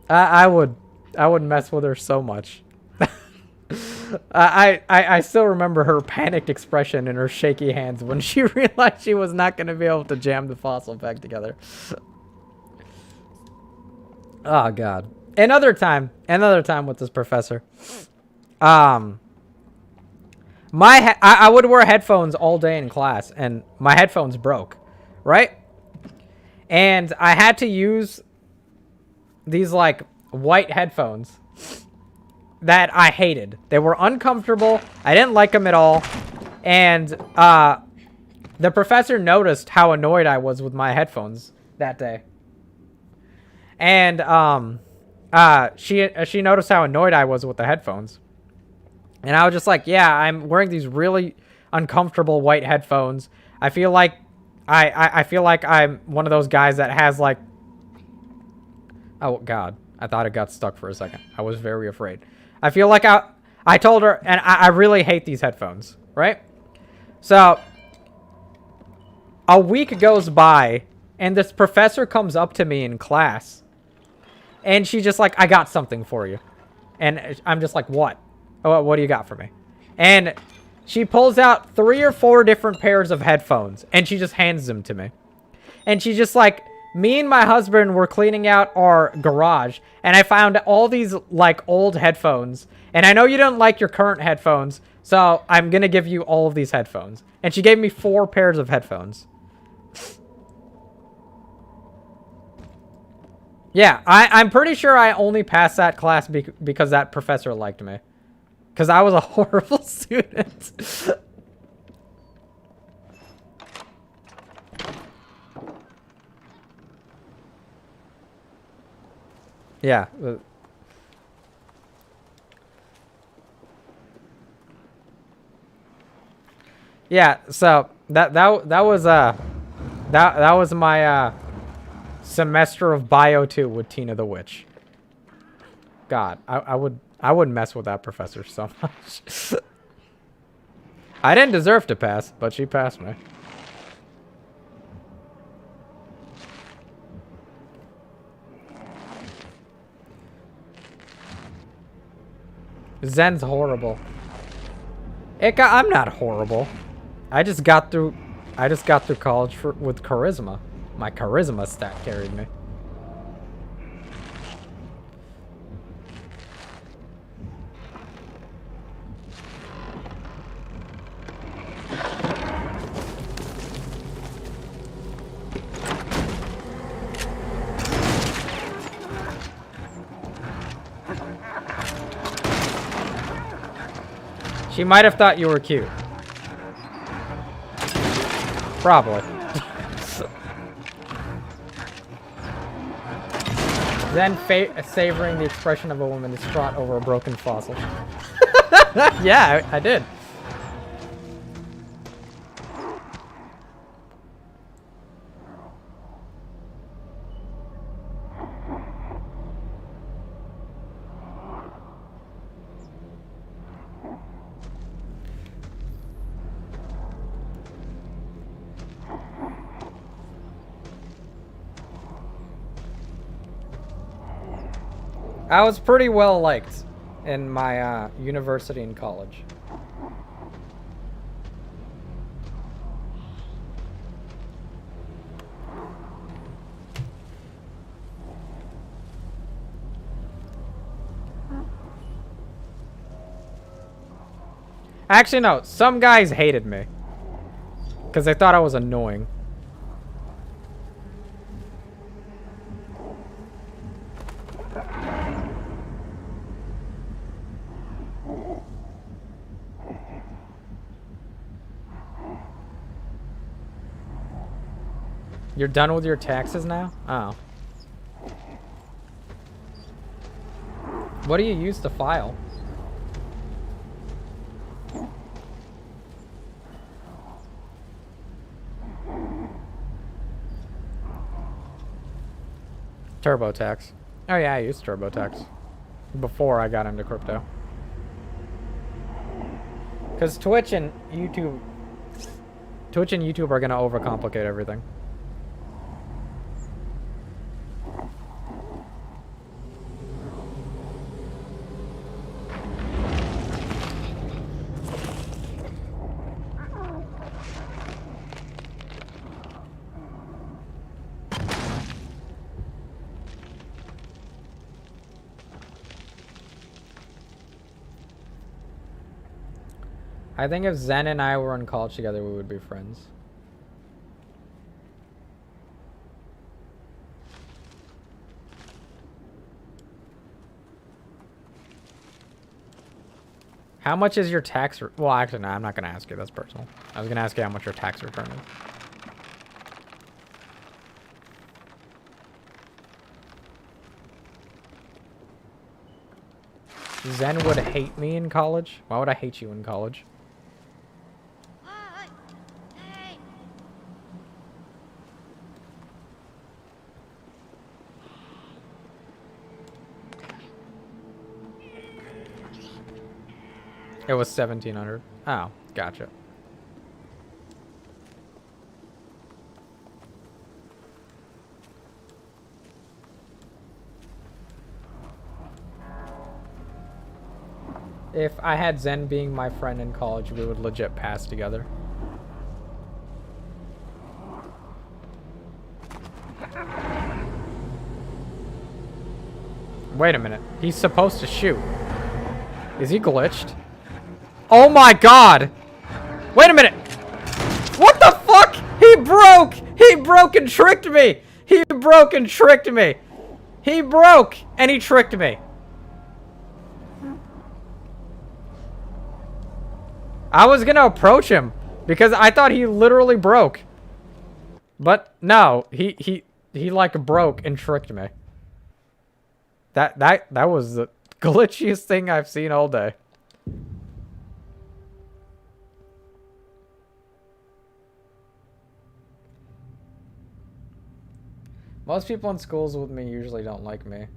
I would mess with her so much. I still remember her panicked expression and her shaky hands when she realized she was not going to be able to jam the fossil back together. Oh god. Another time with this professor. I would wear headphones all day in class, and my headphones broke, right? And I had to use these like white headphones that I hated. They were uncomfortable. I didn't like them at all. And the professor noticed how annoyed I was with my headphones that day. And she noticed how annoyed I was with the headphones. And I was just like, yeah, I'm wearing these really uncomfortable white headphones. I feel like I feel like I'm one of those guys that has like, oh God, I thought it got stuck for a second. I was very afraid. I feel like I told her, and I really hate these headphones, right? So a week goes by, and this professor comes up to me in class, and she's just like, I got something for you. And I'm just like, what? Oh, what do you got for me? And she pulls out 3 or 4 different pairs of headphones, and she just hands them to me. And she's just like, me and my husband were cleaning out our garage, and I found all these, like, old headphones. And I know you don't like your current headphones, so I'm going to give you all of these headphones. And she gave me 4 pairs of headphones. Yeah, I'm pretty sure I only passed that class because that professor liked me. Because I was a horrible student. Yeah. Yeah, so that was my semester of Bio 2 with Tina the Witch. God, I wouldn't mess with that professor so much. I didn't deserve to pass, but she passed me. Zen's horrible. I'm not horrible. I just got through college with charisma. My charisma stat carried me. She might have thought you were cute. Probably. Then savoring the expression of a woman distraught over a broken fossil. Yeah, I did. I was pretty well liked in my university and college. Actually, no. Some guys hated me. Because they thought I was annoying. You're done with your taxes now? Oh. What do you use to file? TurboTax. Oh yeah, I used TurboTax before I got into crypto. Because Twitch and YouTube are gonna overcomplicate everything. I think if Zen and I were in college together, we would be friends. How much is your tax? Well, actually, no, I'm not going to ask you. That's personal. I was going to ask you how much your tax return is. Zen would hate me in college? Why would I hate you in college? Hi. Hey. It was 1,700. Oh, gotcha. If I had Zen being my friend in college, we would legit pass together. Wait a minute. He's supposed to shoot. Is he glitched? Oh my god! Wait a minute! What the fuck? He broke! He broke and tricked me! He broke and tricked me! He broke and he tricked me. I was gonna approach him because I thought he literally broke. But no, he like broke and tricked me. That was the glitchiest thing I've seen all day. Most people in schools with me usually don't like me.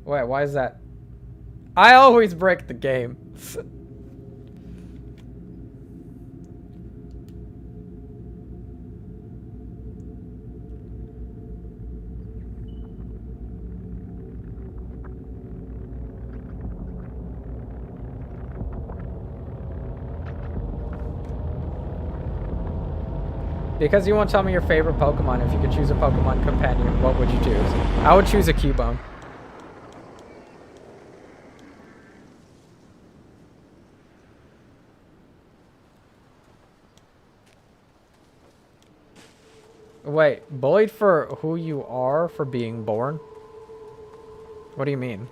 Wait, why is that? I always break the game. Because you won't tell me your favorite Pokemon, if you could choose a Pokemon companion, what would you choose? I would choose a Cubone. Wait, bullied for who you are for being born? What do you mean?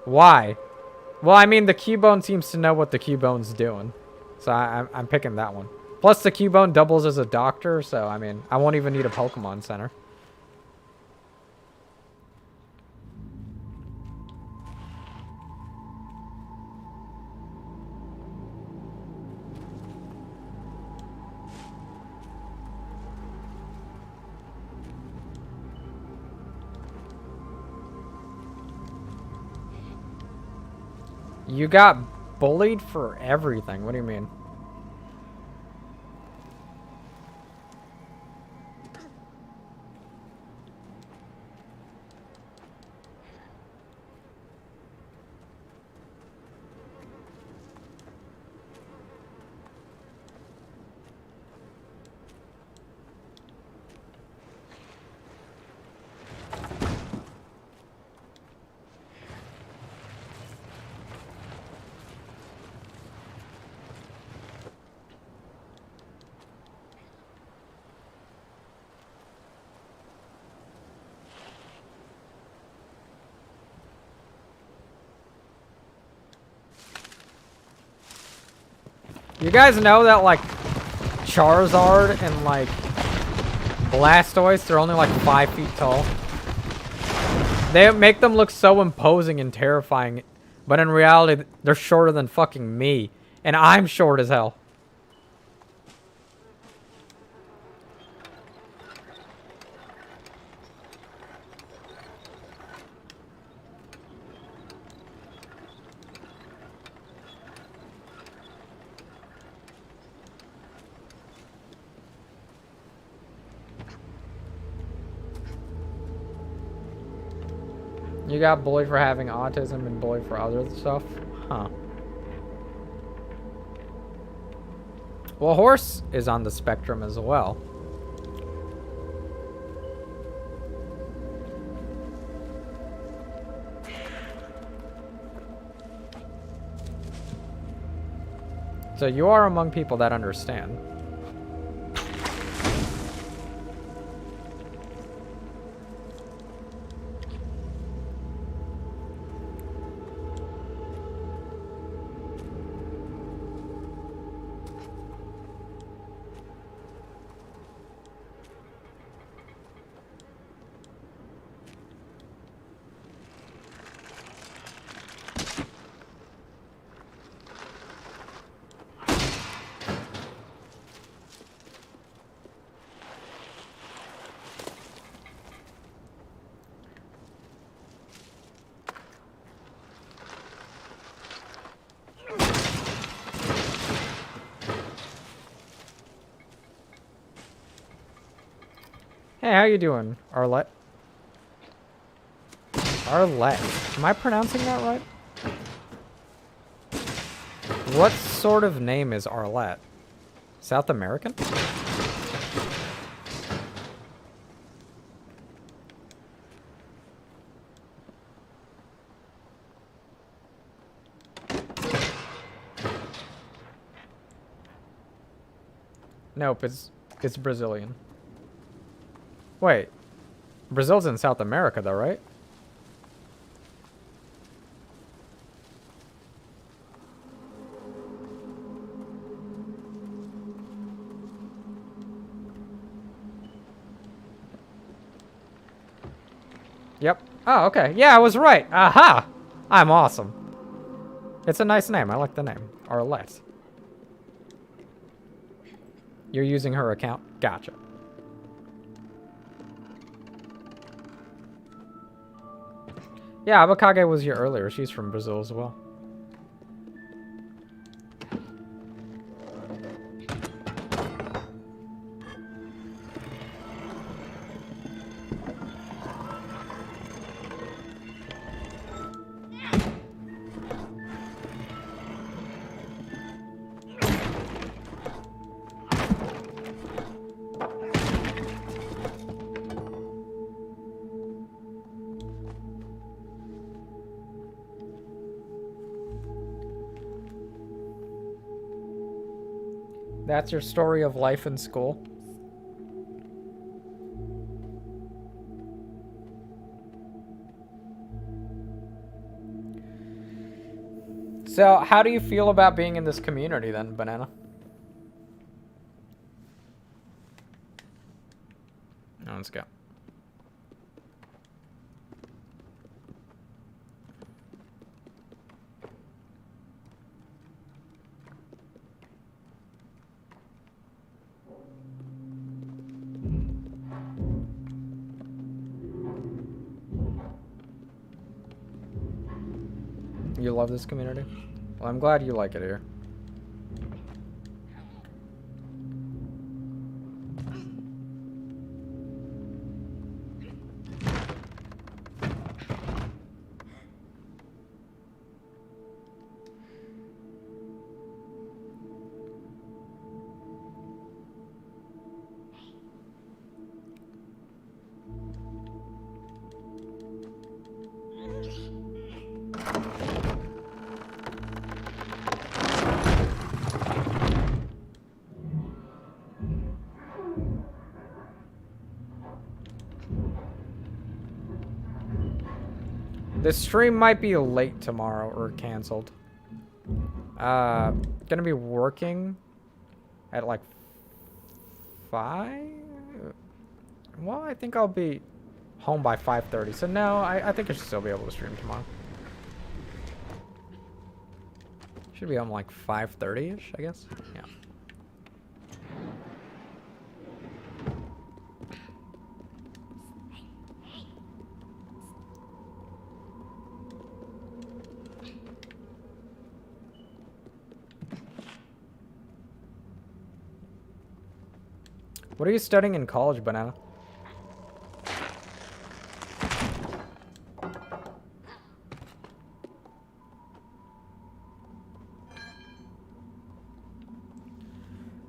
Why? Well, I mean, the Cubone seems to know what the Cubone's doing. So I'm picking that one. Plus, the Cubone doubles as a doctor, so, I mean, I won't even need a Pokemon Center. You got bullied for everything. What do you mean? You guys know that, like, Charizard and, like, Blastoise, they're only, like, 5 feet tall? They make them look so imposing and terrifying, but in reality, they're shorter than fucking me. And I'm short as hell. You got bullied for having autism and bullied for other stuff? Huh. Well, horse is on the spectrum as well. So you are among people that understand. Hey, how you doing, Arlette? Arlette. Am I pronouncing that right? What sort of name is Arlette? South American? Nope, it's Brazilian. Wait. Brazil's in South America though, right? Yep. Oh, okay. Yeah, I was right. Aha! I'm awesome. It's a nice name. I like the name. Arlette. You're using her account? Gotcha. Yeah, Abakage was here earlier. She's from Brazil as well. That's your story of life in school? So, how do you feel about being in this community then, Banana? Oh, let's go. You love this community? Well, I'm glad you like it here. The stream might be late tomorrow or canceled. Gonna be working at like 5? Well, I think I'll be home by 5:30. So no, I think I should still be able to stream tomorrow. Should be home like 5:30-ish, I guess. Yeah. What are you studying in college, Banana?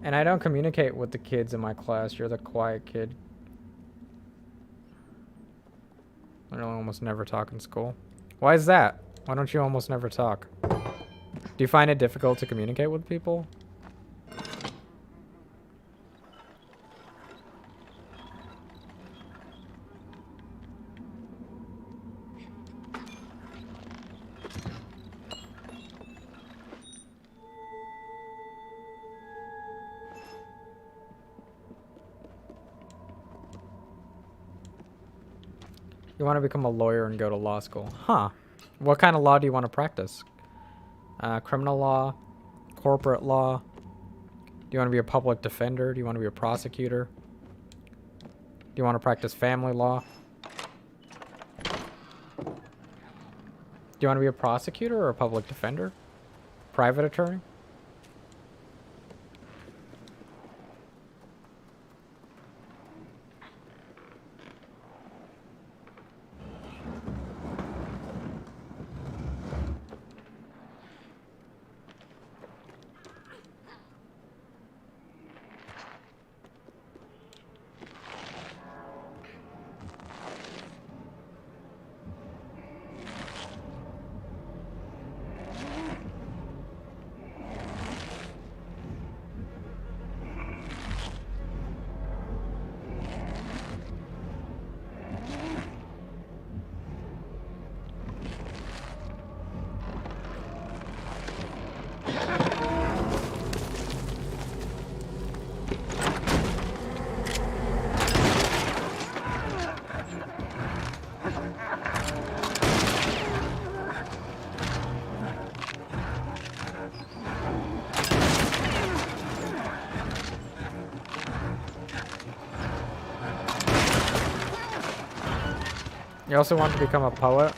And I don't communicate with the kids in my class. You're the quiet kid. I really almost never talk in school. Why is that? Why don't you almost never talk? Do you find it difficult to communicate with people? You want to become a lawyer and go to law school. Huh. What kind of law do you want to practice? Criminal law? Corporate law? Do you want to be a public defender? Do you want to be a prosecutor? Do you want to practice family law? Do you want to be a prosecutor or a public defender? Private attorney? You also want to become a poet?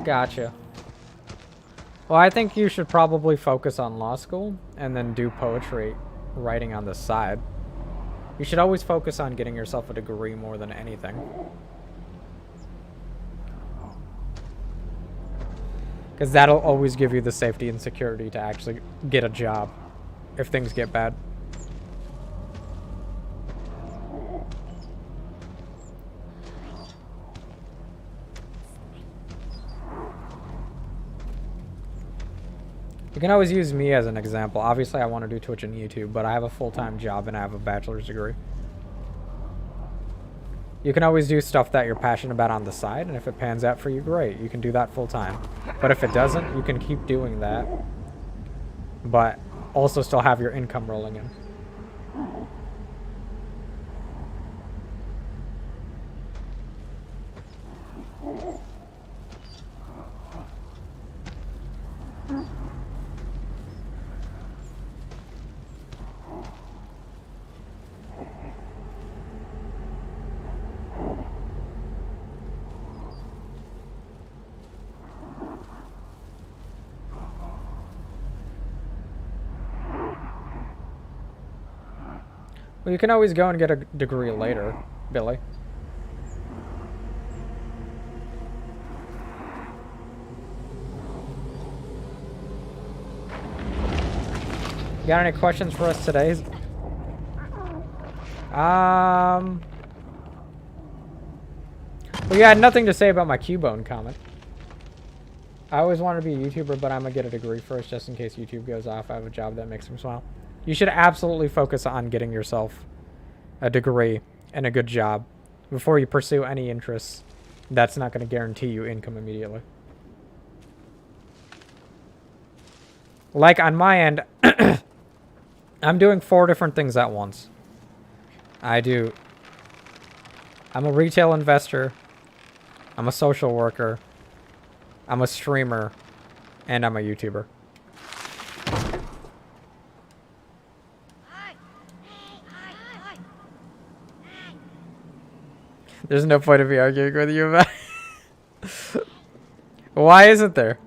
Gotcha. Well, I think you should probably focus on law school and then do poetry writing on the side. You should always focus on getting yourself a degree more than anything. Because that'll always give you the safety and security to actually get a job if things get bad. You can always use me as an example. Obviously, I want to do Twitch and YouTube, but I have a full-time job and I have a bachelor's degree. You can always do stuff that you're passionate about on the side, and if it pans out for you, great. You can do that full-time. But if it doesn't, you can keep doing that, but also still have your income rolling in. Well, you can always go and get a degree later, Billy. You got any questions for us today? Well, you had nothing to say about my Cubone comment. I always wanted to be a YouTuber, but I'm gonna get a degree first just in case YouTube goes off. I have a job that makes me smile. You should absolutely focus on getting yourself a degree and a good job before you pursue any interests that's not going to guarantee you income immediately. Like on my end, I'm doing 4 different things at once. I'm a retail investor, I'm a social worker, I'm a streamer, and I'm a YouTuber. There's no point of me arguing with you about it. Why isn't there?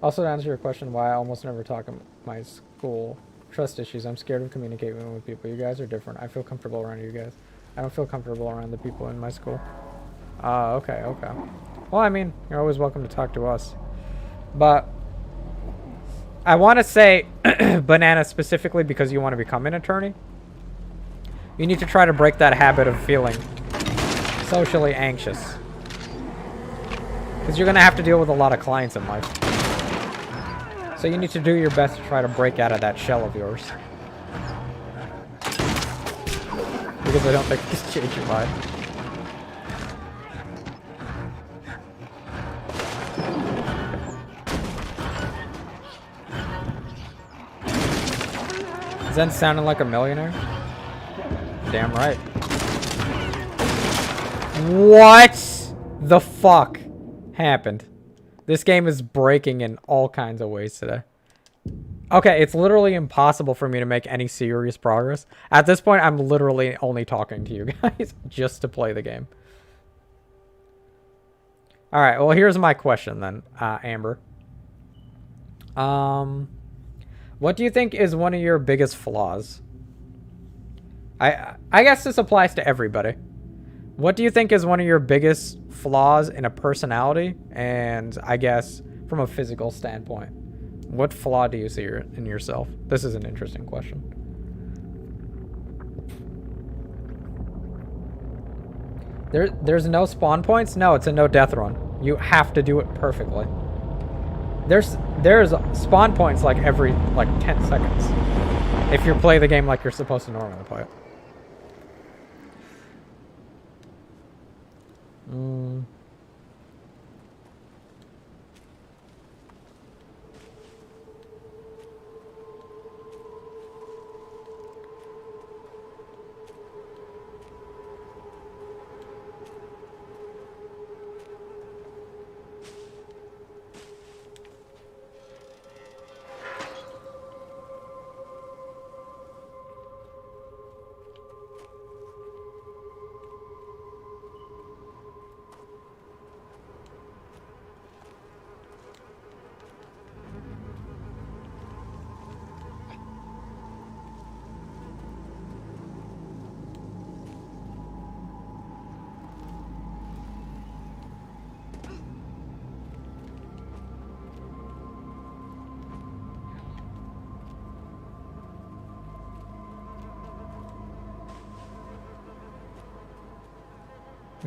Also, to answer your question, why I almost never talk in my school. Trust issues. I'm scared of communicating with people. You guys are different. I feel comfortable around you guys. I don't feel comfortable around the people in my school. Okay, okay. Well, I mean, you're always welcome to talk to us. But I want to say Banana specifically because you want to become an attorney. You need to try to break that habit of feeling socially anxious. Because you're going to have to deal with a lot of clients in life. So you need to do your best to try to break out of that shell of yours. Because I don't think you can change your mind. Zen sounding like a millionaire? Damn right. What the fuck happened? This game is breaking in all kinds of ways today. Okay, it's literally impossible for me to make any serious progress. At this point, I'm literally only talking to you guys just to play the game. Alright, well, here's my question then, Amber. What do you think is one of your biggest flaws? I guess this applies to everybody. What do you think is one of your biggest flaws in a personality and I guess from a physical standpoint? What flaw do you see in yourself? This is an interesting question. There's no spawn points? No, it's a no death run. You have to do it perfectly. There's spawn points like every 10 seconds. If you play the game like you're supposed to normally play it.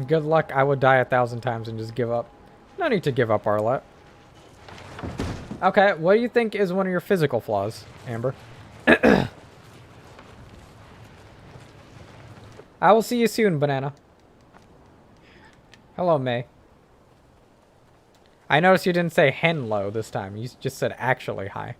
Good luck. I would die 1,000 times and just give up. No need to give up, Arlette. Okay, what do you think is one of your physical flaws, Amber? I will see you soon, Banana. Hello, May. I noticed you didn't say henlo this time. You just said actually hi.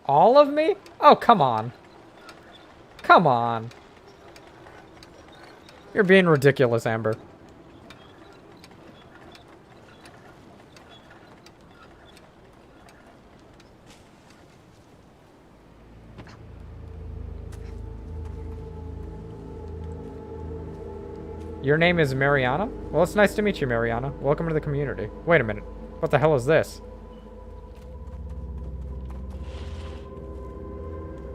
All of me? Oh, come on. Come on. You're being ridiculous, Amber. Your name is Mariana? Well, it's nice to meet you, Mariana. Welcome to the community. Wait a minute. What the hell is this?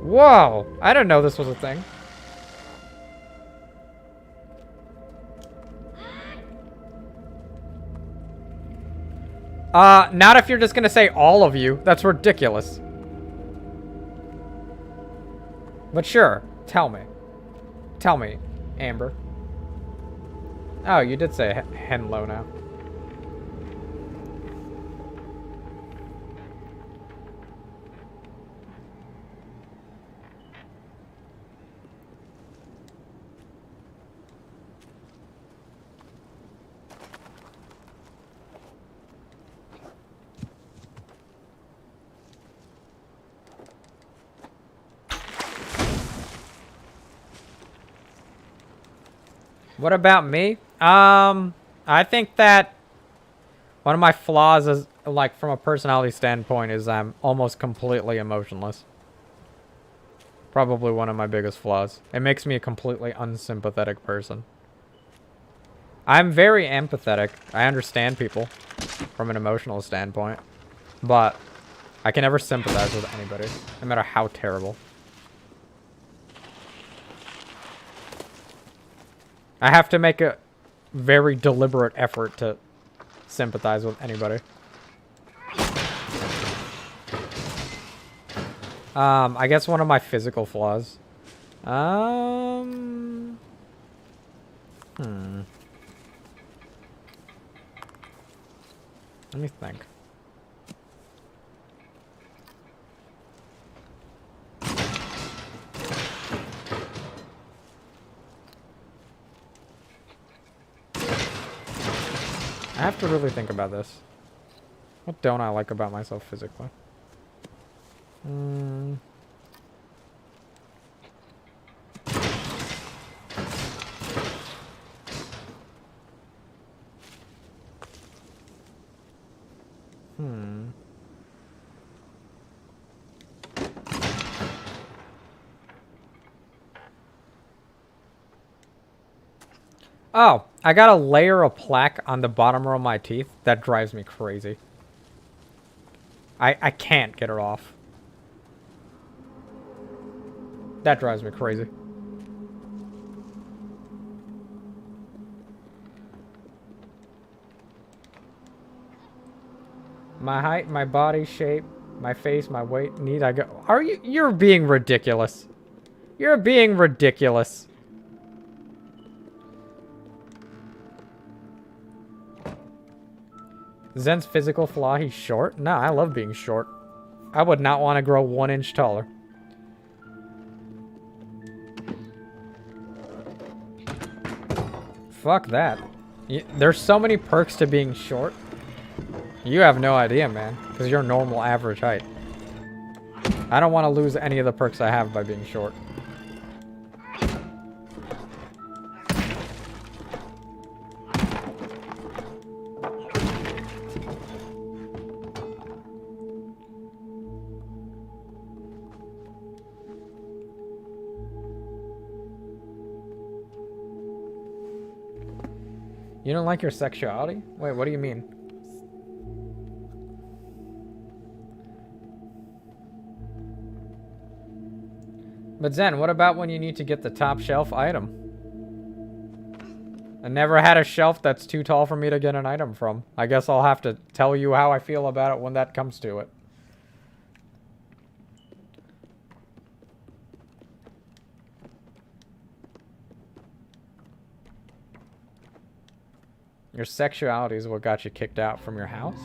Whoa! I didn't know this was a thing. Not if you're just gonna say all of you. That's ridiculous. But sure, tell me. Tell me, Amber. Oh, you did say henlo now. What about me? I think that one of my flaws is, like, from a personality standpoint, is I'm almost completely emotionless. Probably one of my biggest flaws. It makes me a completely unsympathetic person. I'm very empathetic. I understand people from an emotional standpoint. But I can never sympathize with anybody, no matter how terrible. I have to make a very deliberate effort to sympathize with anybody. I guess one of my physical flaws. Let me think. I have to really think about this. What don't I like about myself physically? Oh, I got a layer of plaque on the bottom row of my teeth. That drives me crazy. I can't get it off. That drives me crazy. My height, my body shape, my face, my weight. Need I go? Are you? You're being ridiculous. You're being ridiculous. Zen's physical flaw, he's short? No, I love being short. I would not want to grow 1 inch taller. Fuck that. There's so many perks to being short. You have no idea, man. Because you're normal average height. I don't want to lose any of the perks I have by being short. You don't like your sexuality? Wait, what do you mean? But Zen, what about when you need to get the top shelf item? I never had a shelf that's too tall for me to get an item from. I guess I'll have to tell you how I feel about it when that comes to it. Your sexuality is what got you kicked out from your house?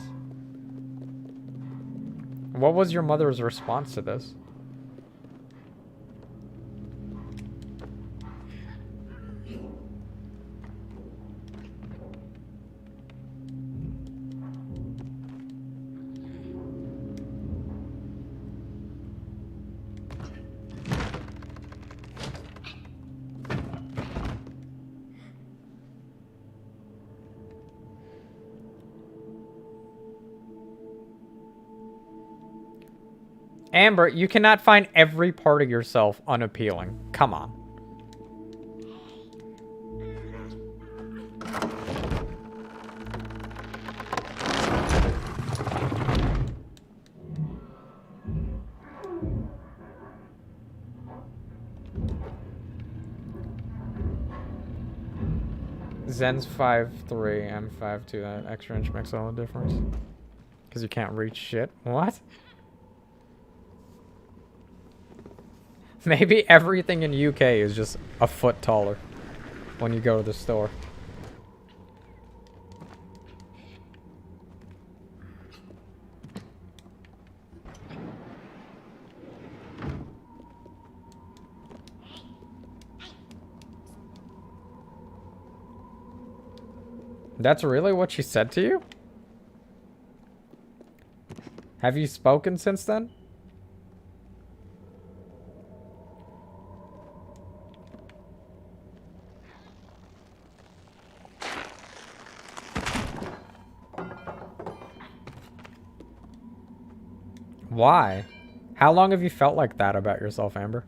What was your mother's response to this? Amber, you cannot find every part of yourself unappealing. Come on. Zen's 5'3", I'm 5'2". That extra inch makes all the difference. Because you can't reach shit. What? Maybe everything in UK is just a foot taller when you go to the store. That's really what she said to you? Have you spoken since then? Why? How long have you felt like that about yourself, Amber?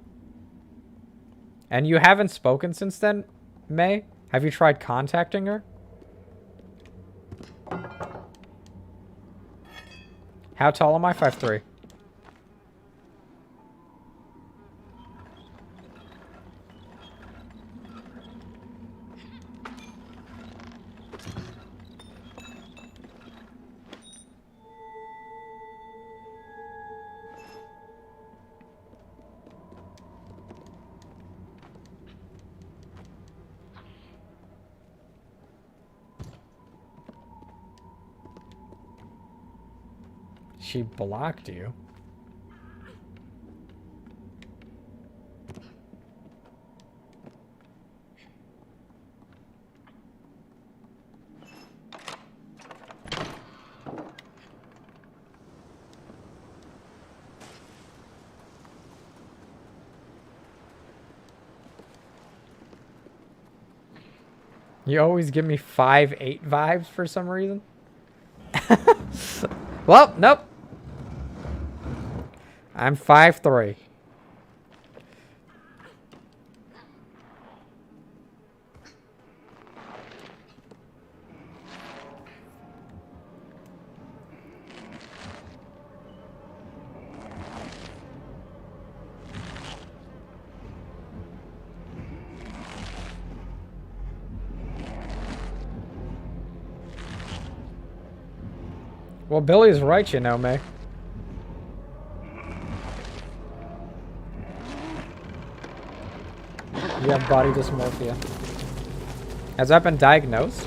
And you haven't spoken since then, May? Have you tried contacting her? How tall am I? 5'3". She blocked you. You always give me 5'8" vibes for some reason. Well, nope. I'm 5'3". Well, Billy's right, you know, May. You have body dysmorphia. Has that been diagnosed?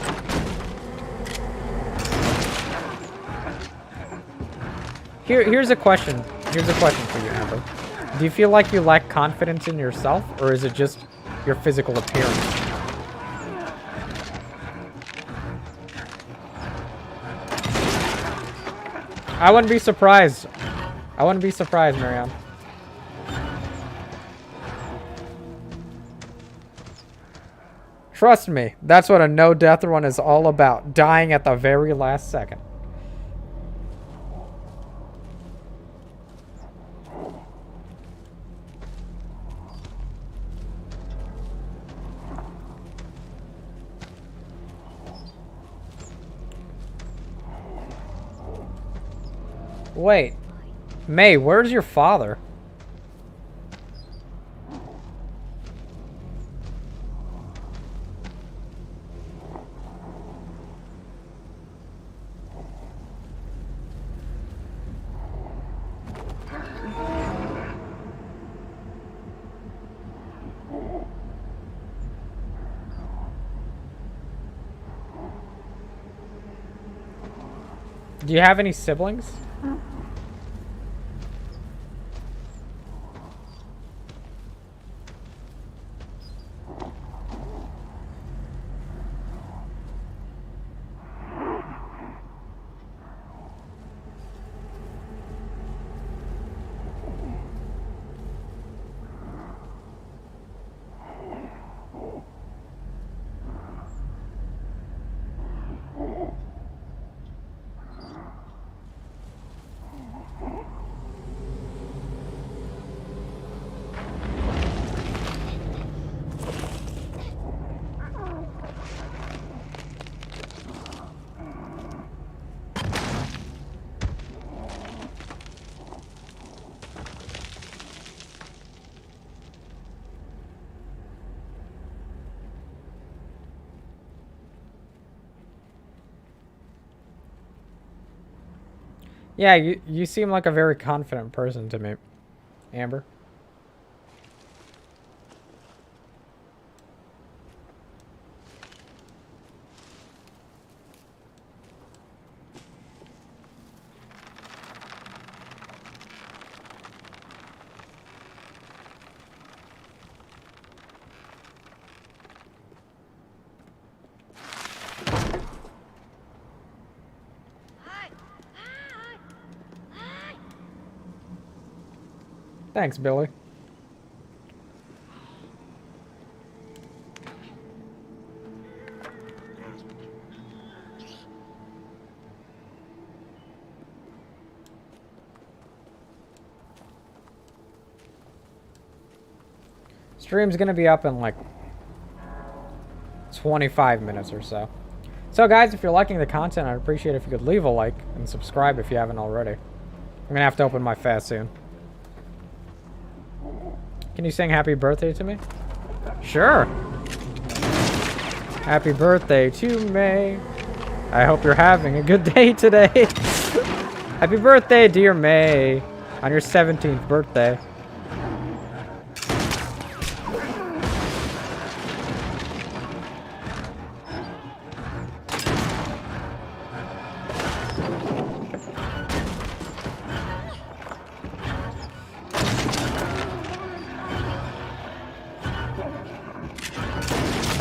Here's a question. Here's a question for you, Amber. Do you feel like you lack confidence in yourself, or is it just your physical appearance? I wouldn't be surprised. I wouldn't be surprised, Marianne. Trust me, that's what a no-death run is all about. Dying at the very last second. Wait. May, where's your father? Do you have any siblings? Yeah, you seem like a very confident person to me, Amber. Thanks, Billy. Stream's gonna be up in like 25 minutes or so. So guys, if you're liking the content, I'd appreciate it if you could leave a like and subscribe if you haven't already. I'm gonna have to open my fast soon. Can you sing happy birthday to me? Sure. Happy birthday to May. I hope you're having a good day today. Happy birthday, dear May, on your 17th birthday.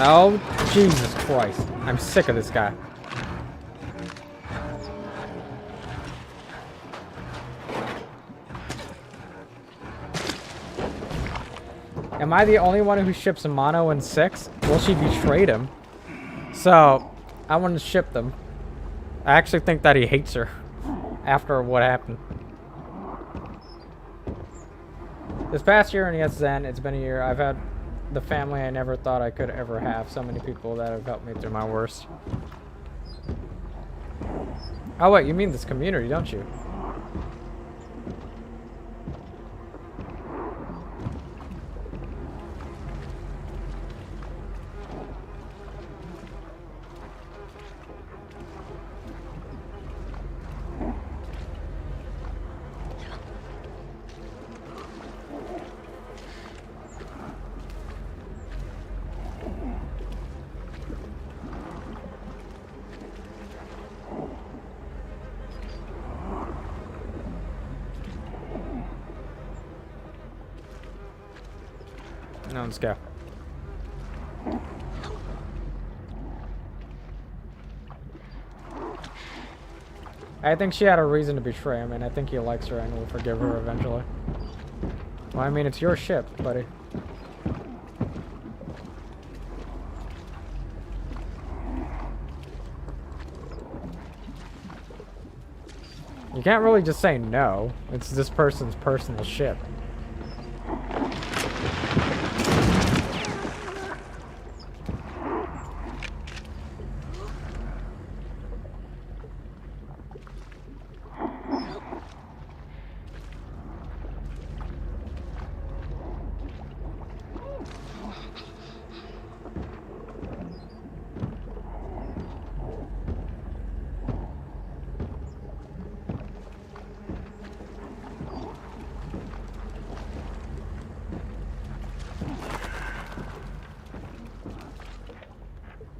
Oh, Jesus Christ. I'm sick of this guy. Am I the only one who ships Mono in 6? Well, she betrayed him. So, I want to ship them. I actually think that he hates her after what happened. This past year in ESN, it's been a year. I've had the family I never thought I could ever have. So many people that have helped me through my worst. Oh wait, you mean this community, don't you? No, let's go. I think she had a reason to betray him, and I think he likes her and will forgive her eventually. Well, I mean, it's your ship, buddy. You can't really just say no. It's this person's personal ship.